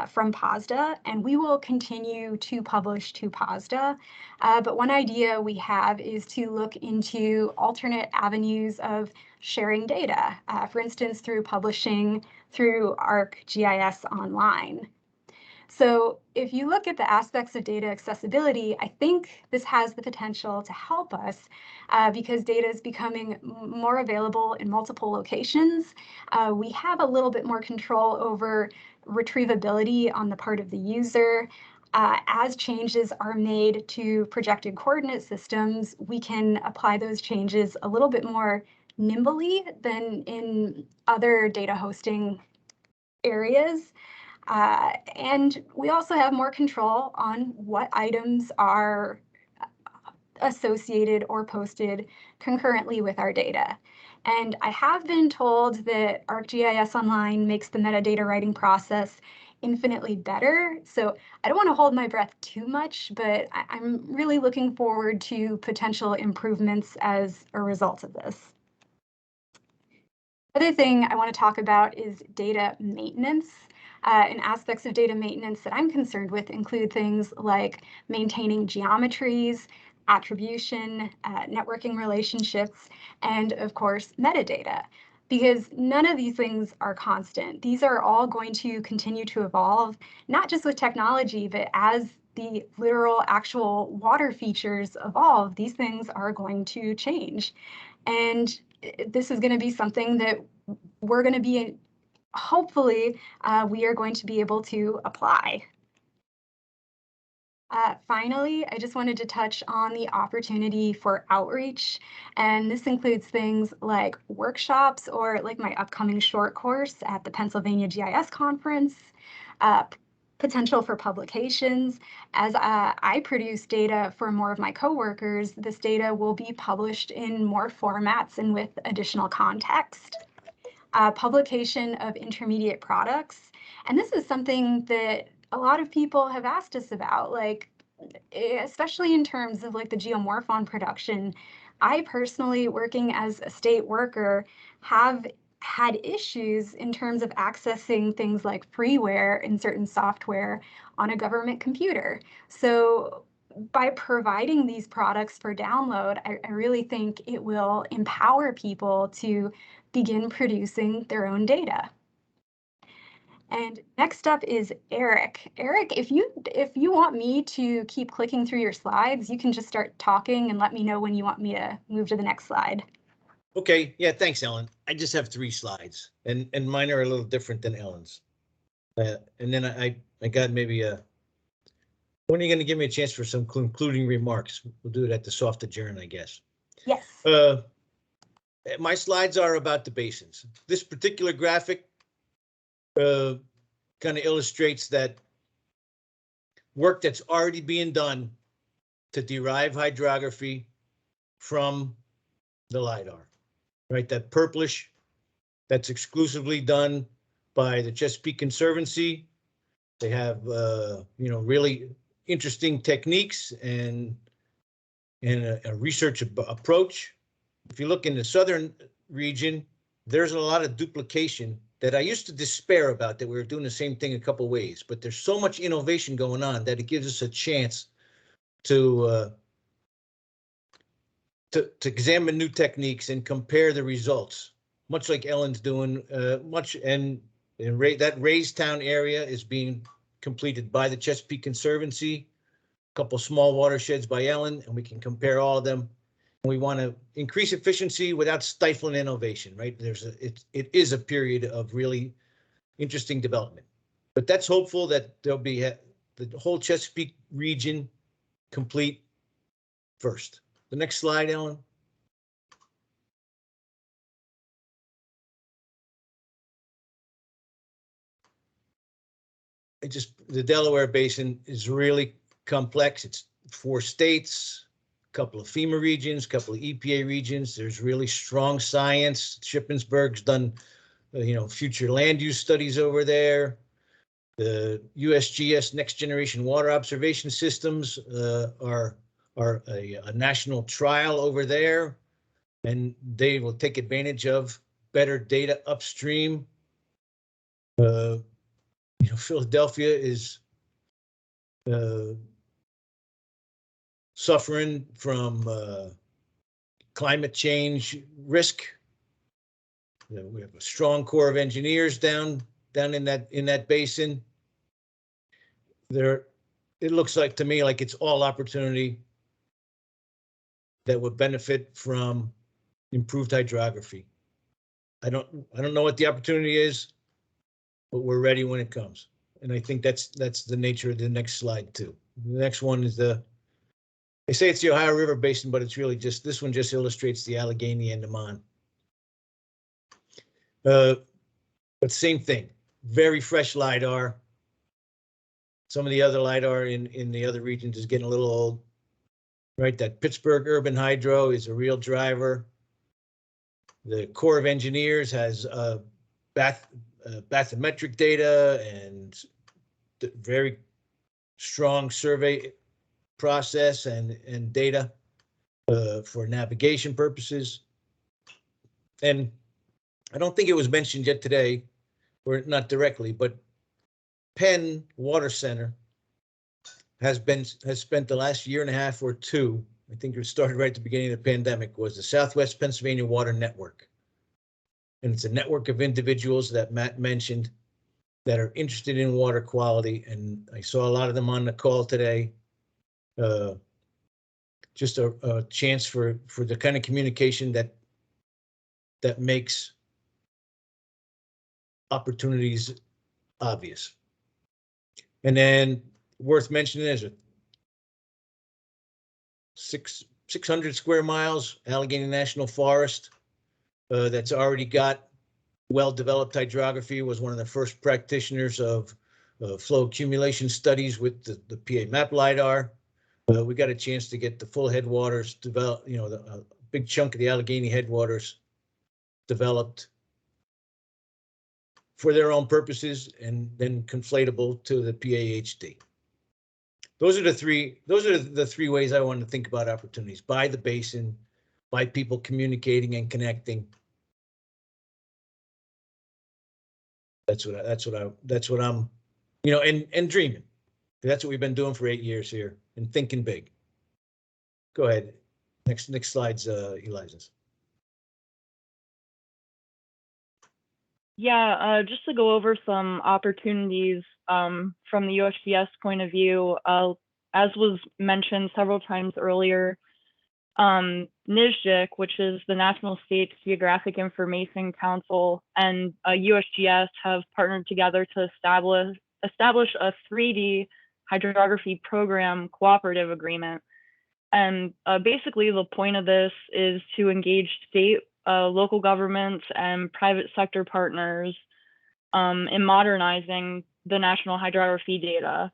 Speaker 3: from PASDA, and we will continue to publish to PASDA. But one idea we have is to look into alternate avenues of sharing data, for instance, through publishing through ArcGIS Online. So if you look at the aspects of data accessibility, I think this has the potential to help us because data is becoming more available in multiple locations. We have a little bit more control over retrievability on the part of the user. As changes are made to projected coordinate systems, we can apply those changes a little bit more nimbly than in other data hosting areas. And we also have more control on what items are associated or posted concurrently with our data. And I have been told that ArcGIS Online makes the metadata writing process infinitely better. So I don't want to hold my breath too much, but I'm really looking forward to potential improvements as a result of this. Other thing I want to talk about is data maintenance. And aspects of data maintenance that I'm concerned with include things like maintaining geometries, attribution, networking relationships, and of course, metadata, because none of these things are constant. These are all going to continue to evolve, not just with technology, but as the literal actual water features evolve, these things are going to change. And this is going to be something that we're going to be hopefully we are going to be able to apply. Finally, I just wanted to touch on the opportunity for outreach, and this includes things like workshops or like my upcoming short course at the Pennsylvania GIS Conference, potential for publications. As I produce data for more of my coworkers, this data will be published in more formats and with additional context. Publication of intermediate products. And this is something that a lot of people have asked us about, like, especially in terms of like the geomorphon production. I personally, working as a state worker, have had issues in terms of accessing things like freeware in certain software on a government computer. So by providing these products for download, I really think it will empower people to begin producing their own data. And next up is Eric. Eric, if you want me to keep clicking through your slides, you can just start talking and let me know when you want me to move to the next slide.
Speaker 1: Okay, yeah, thanks, Ellen. I just have 3 slides, and mine are a little different than Ellen's. And then I got maybe when are you going to give me a chance for some concluding remarks? We'll do it at the soft adjourn, I guess.
Speaker 3: Yes.
Speaker 1: My slides are about the basins. This particular graphic kind of illustrates that work that's already being done to derive hydrography from the LIDAR, right? That purplish, that's exclusively done by the Chesapeake Conservancy. They have, really interesting techniques and a research approach. If you look in the southern region, there's a lot of duplication that I used to despair about, that we were doing the same thing a couple ways, but there's so much innovation going on that it gives us a chance to examine new techniques and compare the results, much like Ellen's doing. That Raystown area is being completed by the Chesapeake Conservancy, a couple small watersheds by Ellen, and we can compare all of them. We want to increase efficiency without stifling innovation, right? It is a period of really interesting development, but that's hopeful that there'll be the whole Chesapeake region complete first. The next slide, Ellen. The Delaware Basin is really complex. It's 4 states, a couple of FEMA regions, a couple of EPA regions. There's really strong science. Shippensburg's done, future land use studies over there. The USGS Next Generation Water Observation Systems are a national trial over there, and they will take advantage of better data upstream. Philadelphia is suffering from climate change risk. We have a strong corps of engineers down in that basin. It looks like to me like it's all opportunity that would benefit from improved hydrography. I don't know what the opportunity is, but we're ready when it comes. And I think that's the nature of the next slide too. The next one is they say it's the Ohio River Basin, but it's really this one just illustrates the Allegheny and the Mon. But same thing, very fresh LIDAR. Some of the other LIDAR in the other regions is getting a little old, right? That Pittsburgh Urban Hydro is a real driver. The Corps of Engineers has bathymetric data and very strong survey process and data for navigation purposes. And I don't think it was mentioned yet today, or not directly, but Penn Water Center has spent the last year and a half or 2, I think it started right at the beginning of the pandemic, was the Southwest Pennsylvania Water Network. And it's a network of individuals that Matt mentioned that are interested in water quality. And I saw a lot of them on the call today. Just a chance for the kind of communication that makes opportunities obvious. And then worth mentioning is a 600 square miles Allegheny National Forest that's already got well-developed hydrography. Was one of the first practitioners of flow accumulation studies with the PaMAGIC LIDAR. We got a chance to get the full headwaters developed, a big chunk of the Allegheny headwaters developed for their own purposes and then conflatable to the PAHD. Those are the three ways I want to think about opportunities: by the basin, by people communicating and connecting. That's what I'm, and dreaming. That's what we've been doing for 8 years here and thinking big. Go ahead. Next slide's Eliza's.
Speaker 2: Yeah, just to go over some opportunities from the USGS point of view, as was mentioned several times earlier, NSGIC, which is the National States Geographic Information Council, and USGS have partnered together to establish a 3D hydrography program cooperative agreement. And basically the point of this is to engage state, local governments and private sector partners in modernizing the national hydrography data.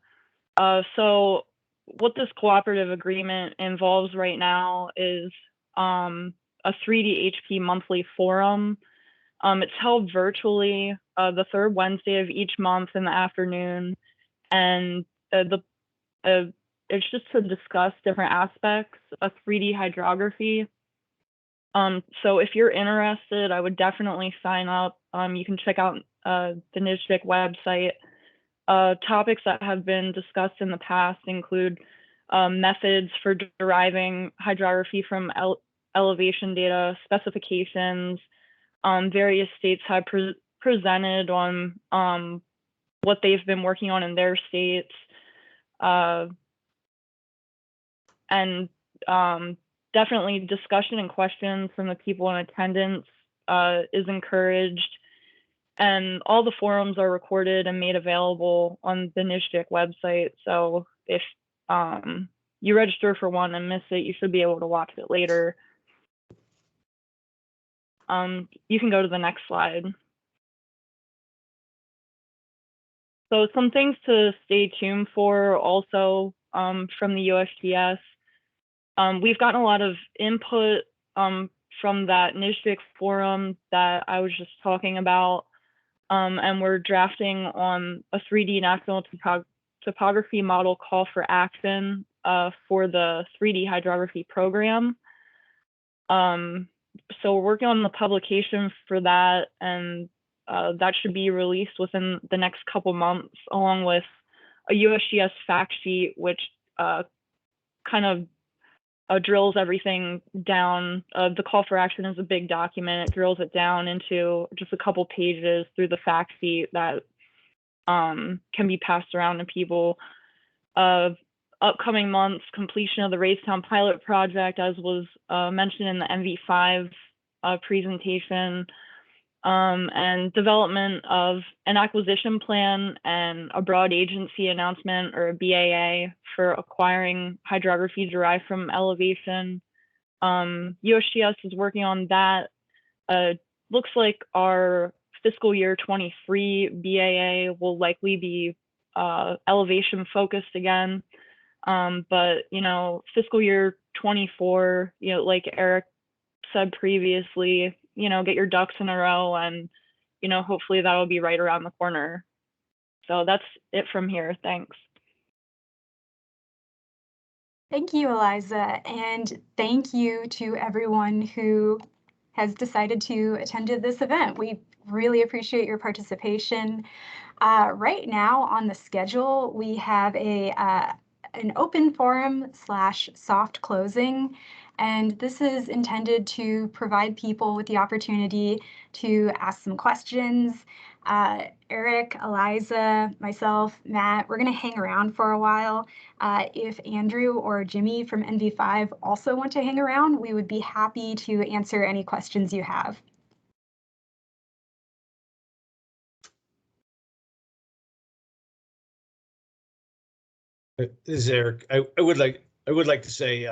Speaker 2: So what this cooperative agreement involves right now is a 3D HP monthly forum. It's held virtually the third Wednesday of each month in the afternoon, and it's just to discuss different aspects of 3D hydrography. So if you're interested, I would definitely sign up. You can check out the NSGIC website. Topics that have been discussed in the past include methods for deriving hydrography from elevation data, specifications. Various states have presented on what they've been working on in their states. And definitely discussion and questions from the people in attendance is encouraged. And all the forums are recorded and made available on the NSGIC website. So if you register for one and miss it, you should be able to watch it later. You can go to the next slide. So some things to stay tuned for also from the USGS. We've gotten a lot of input from that NSGIC forum that I was just talking about, and we're drafting on a 3D national topography model call for action for the 3D hydrography program. So we're working on the publication for that, and that should be released within the next couple months, along with a USGS fact sheet, which kind of drills everything down. The call for action is a big document. It drills it down into just a couple pages through the fact sheet that can be passed around to people. Upcoming months, completion of the Raystown pilot project, as was mentioned in the MV5 presentation, and development of an acquisition plan and a broad agency announcement, or a BAA, for acquiring hydrography derived from elevation. USGS is working on that. Looks like our fiscal year 23 BAA will likely be elevation focused again. But, you know, fiscal year 24, you know, like Eric said previously, you know, get your ducks in a row, and, you know, hopefully that will be right around the corner. So that's it from here. Thanks.
Speaker 3: Thank you, Eliza, and thank you to everyone who has decided to attend this event. We really appreciate your participation. Right now on the schedule, we have an open forum / soft closing, and this is intended to provide people with the opportunity to ask some questions. Eric, Eliza, myself, Matt, we're going to hang around for a while. If Andrew or Jimmy from NV5 also want to hang around, we would be happy to answer any questions you have.
Speaker 1: This is Eric. I would like to say,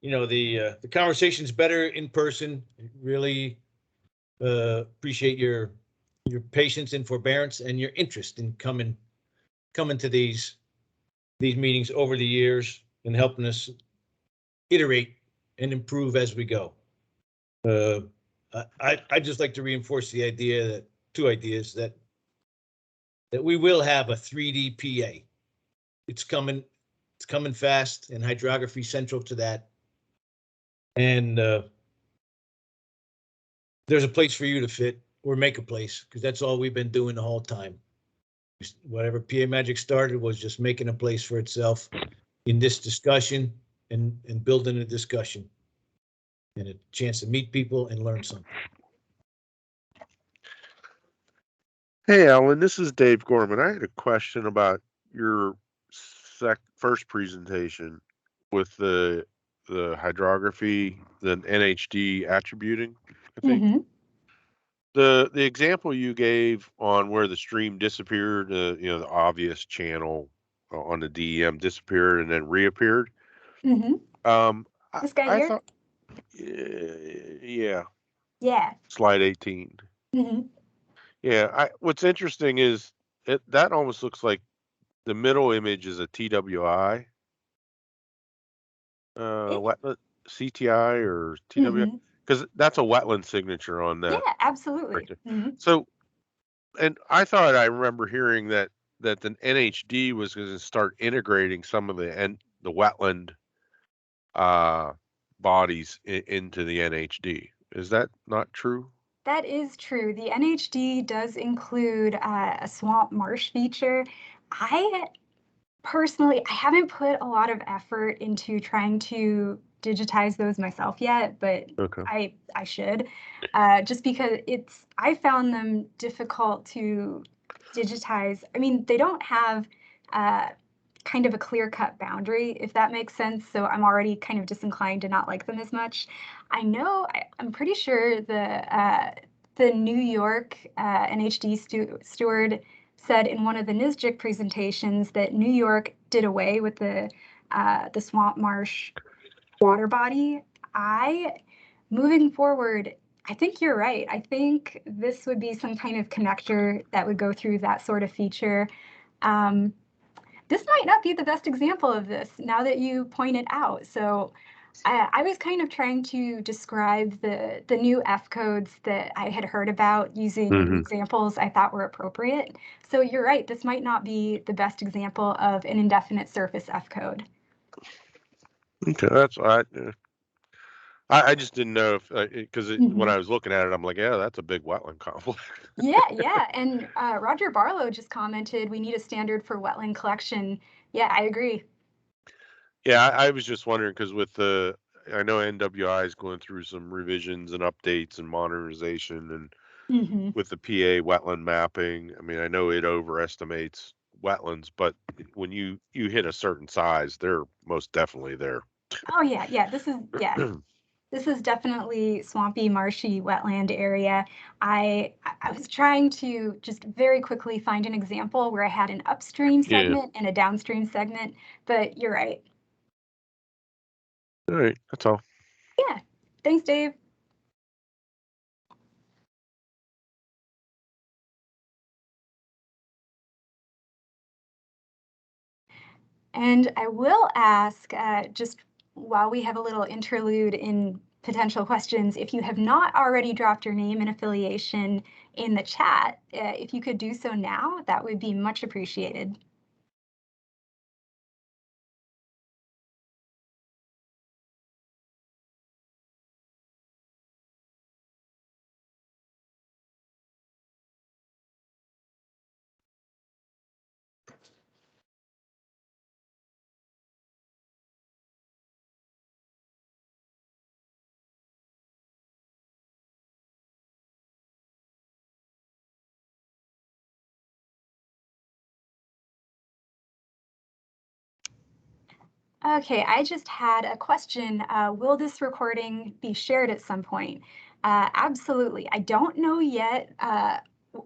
Speaker 1: you know, the conversation's better in person. Really appreciate your patience and forbearance and your interest in coming to these meetings over the years and helping us iterate and improve as we go. I just like to reinforce the idea that two ideas that we will have a 3D PA. It's coming fast, and hydrography central to that. And there's a place for you to fit, or make a place, because that's all we've been doing the whole time. Whatever PaMAGIC started was just making a place for itself in this discussion and building a discussion and a chance to meet people and learn something.
Speaker 8: Hey, Alan, this is Dave Gorman. I had a question about your first presentation with the hydrography, the NHD attributing, I think.
Speaker 3: Mhm.
Speaker 8: The example you gave on where the stream disappeared, the obvious channel on the DEM disappeared and then reappeared.
Speaker 3: Mhm. This guy
Speaker 8: I
Speaker 3: here?
Speaker 8: thought, yeah,
Speaker 3: Yeah.
Speaker 8: slide 18.
Speaker 3: Mhm.
Speaker 8: Yeah, what's interesting is that almost looks like the middle image is a TWI, wetland CTI or TWI,
Speaker 3: Mhm.
Speaker 8: because that's a wetland signature on
Speaker 3: Yeah,
Speaker 8: that right
Speaker 3: absolutely.
Speaker 8: there.
Speaker 3: Mhm.
Speaker 8: So, and I thought I remember hearing that the NHD was going to start integrating some of the wetland bodies into the NHD. Is that not true?
Speaker 3: That is true. The NHD does include a swamp marsh feature. I personally, I haven't put a lot of effort into trying to digitize those myself yet, but
Speaker 8: Okay.
Speaker 3: I should, just because I found them difficult to digitize. I mean, they don't have kind of a clear-cut boundary, if that makes sense. So I'm already kind of disinclined to not like them as much. I know, I'm pretty sure the New York NHD steward said in one of the NISJIC presentations that New York did away with the swamp marsh water body. Moving forward, I think you're right. I think this would be some kind of connector that would go through that sort of feature. This might not be the best example of this now that you point it out. So I was kind of trying to describe the new F codes that I had heard about using examples I thought were appropriate. So you're right, this might not be the best example of an indefinite surface F code.
Speaker 8: Okay, that's I just didn't know if because when I was looking at it, I'm like, yeah, that's a big wetland complex.
Speaker 3: Yeah, and Roger Barlow just commented we need a standard for wetland collection. Yeah, I agree.
Speaker 8: Yeah, I was just wondering because I know NWI is going through some revisions and updates and modernization, and with the PA wetland mapping, I mean, I know it overestimates wetlands, but when you hit a certain size, they're most definitely there.
Speaker 3: Oh yeah, this is definitely swampy, marshy, wetland area. I was trying to just very quickly find an example where I had an upstream segment and a downstream segment, but you're right.
Speaker 8: All right, that's all.
Speaker 3: Yeah, thanks, Dave. And I will ask, just while we have a little interlude in potential questions, if you have not already dropped your name and affiliation in the chat, if you could do so now, that would be much appreciated. Okay, I just had a question. Will this recording be shared at some point? Absolutely. I don't know yet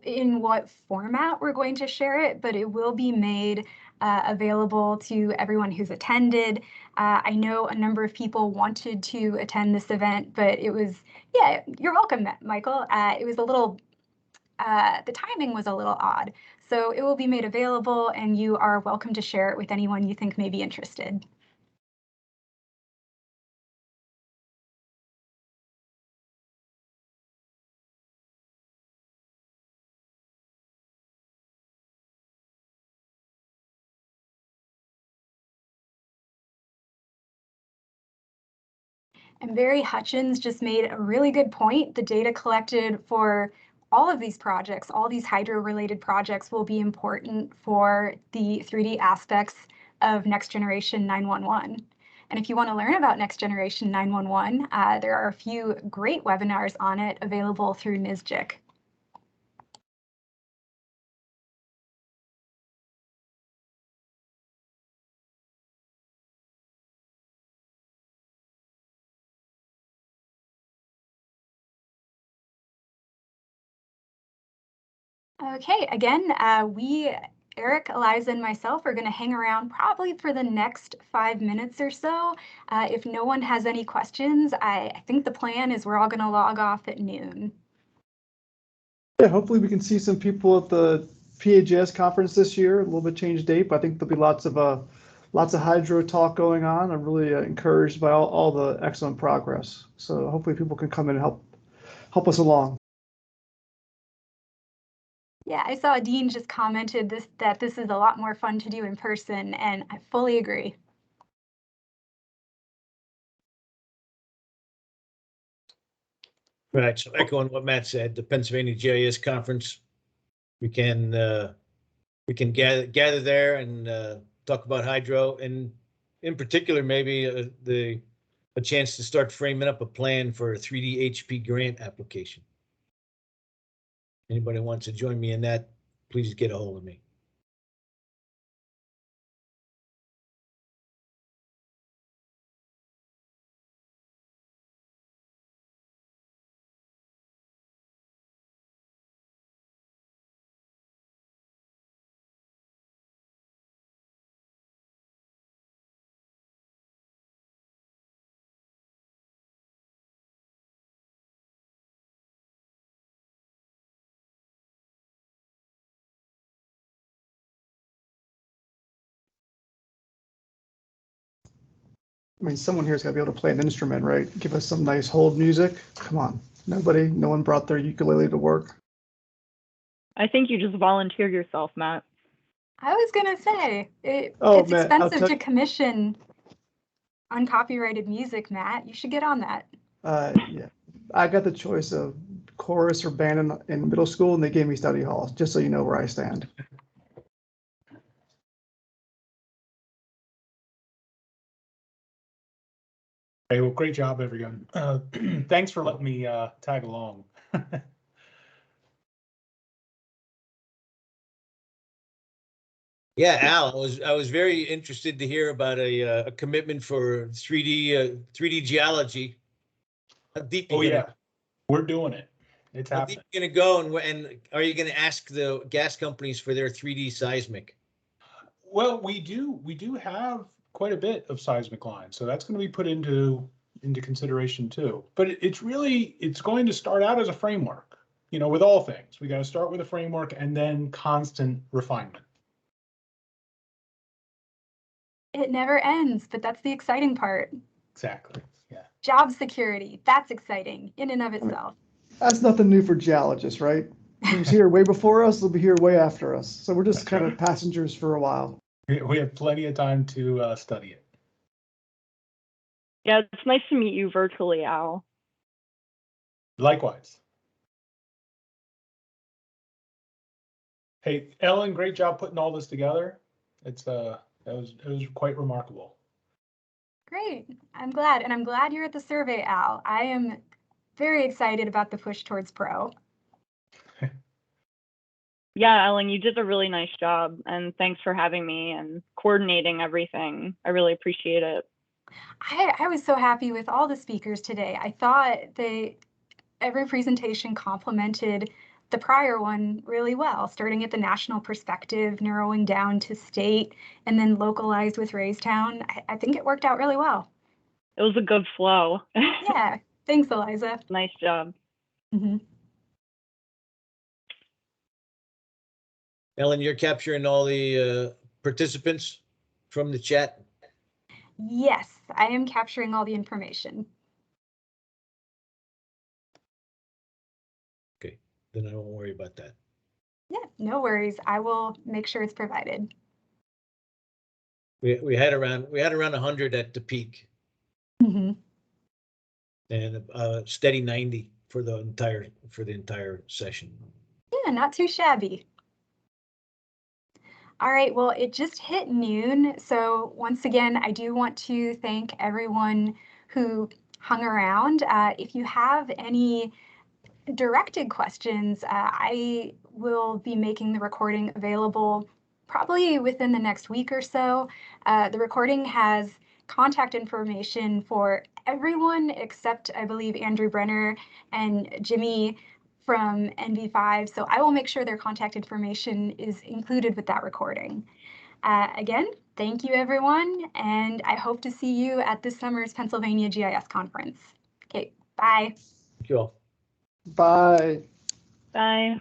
Speaker 3: in what format we're going to share it, but it will be made available to everyone who's attended. I know a number of people wanted to attend this event, but it was, yeah, you're welcome, Michael. It was a little, the timing was a little odd. So it will be made available and you are welcome to share it with anyone you think may be interested. And Barry Hutchins just made a really good point. The data collected for all of these projects, all these hydro-related projects will be important for the 3D aspects of Next Generation 911. And if you want to learn about Next Generation 911, there are a few great webinars on it available through NSGIC. Okay, again, Eric, Eliza, and myself are going to hang around probably for the next 5 minutes or so. If no one has any questions, I think the plan is we're all going to log off at noon.
Speaker 7: Yeah, hopefully we can see some people at the PAGS conference this year. A little bit changed date, but I think there'll be lots of hydro talk going on. I'm really encouraged by all the excellent progress. So hopefully people can come in and help us along.
Speaker 3: Yeah, I saw Dean just commented that this is a lot more fun to do in person, and I fully agree.
Speaker 1: Right. So echoing what Matt said, the Pennsylvania GIS conference, we can gather there and talk about hydro, and in particular, maybe a chance to start framing up a plan for a 3D HP grant application. Anybody wants to join me in that, please get a hold of me.
Speaker 7: I mean, someone here's got to be able to play an instrument, right? Give us some nice hold music. Come on. No one brought their ukulele to work.
Speaker 2: I think you just volunteered yourself, Matt.
Speaker 3: I was going to say, it's
Speaker 7: Matt,
Speaker 3: expensive to commission uncopyrighted music, Matt. You should get on that.
Speaker 7: Yeah, I got the choice of chorus or band in middle school, and they gave me study hall, just so you know where I stand.
Speaker 4: Hey, well, great job, everyone. Thanks for letting me tag along.
Speaker 1: Yeah, Al, I was very interested to hear about a commitment for 3D geology. How deep
Speaker 4: Oh,
Speaker 1: you
Speaker 4: yeah,
Speaker 1: gonna,
Speaker 4: we're doing it. It's
Speaker 1: how
Speaker 4: happening.
Speaker 1: deep you gonna go, and are you gonna ask the gas companies for their 3D seismic?
Speaker 4: Well, we do have quite a bit of seismic lines, so that's going to be put into consideration too. But it's going to start out as a framework. You know, with all things, we got to start with a framework and then constant refinement.
Speaker 3: It never ends, but that's the exciting part.
Speaker 4: Exactly. Yeah.
Speaker 3: Job security, that's exciting in and of itself.
Speaker 7: That's nothing new for geologists, right? Who's here way before us will be here way after us. So we're just
Speaker 4: That's
Speaker 7: kind
Speaker 4: right.
Speaker 7: of passengers for a while.
Speaker 4: We have plenty of time to study it.
Speaker 2: Yeah, it's nice to meet you virtually, Al.
Speaker 4: Likewise. Hey, Ellen, great job putting all this together. It was quite remarkable.
Speaker 3: Great. I'm glad. And I'm glad you're at the survey, Al. I am very excited about the push towards pro.
Speaker 2: Yeah, Ellen, you did a really nice job, and thanks for having me and coordinating everything. I really appreciate it.
Speaker 3: I was so happy with all the speakers today. I thought every presentation complemented the prior one really well, starting at the national perspective, narrowing down to state, and then localized with Raystown. I think it worked out really well.
Speaker 2: It was a good flow.
Speaker 3: Yeah, thanks, Eliza.
Speaker 2: Nice job.
Speaker 3: Mm-hmm.
Speaker 1: Ellen, you're capturing all the participants from the chat?
Speaker 3: Yes, I am capturing all the information.
Speaker 1: Okay, then I won't worry about that.
Speaker 3: Yeah, no worries. I will make sure it's provided.
Speaker 1: We had around 100 at the peak,
Speaker 3: Mm-hmm.
Speaker 1: and steady 90 the entire session.
Speaker 3: Yeah, not too shabby. All right, well, it just hit noon. So once again, I do want to thank everyone who hung around. If you have any directed questions, I will be making the recording available probably within the next week or so. The recording has contact information for everyone except, I believe, Andrew Brenner and Jimmy from NV5. So I will make sure their contact information is included with that recording. Again, thank you, everyone, and I hope to see you at this summer's Pennsylvania GIS conference. Okay, bye.
Speaker 1: Thank you all.
Speaker 7: Bye.
Speaker 2: Bye.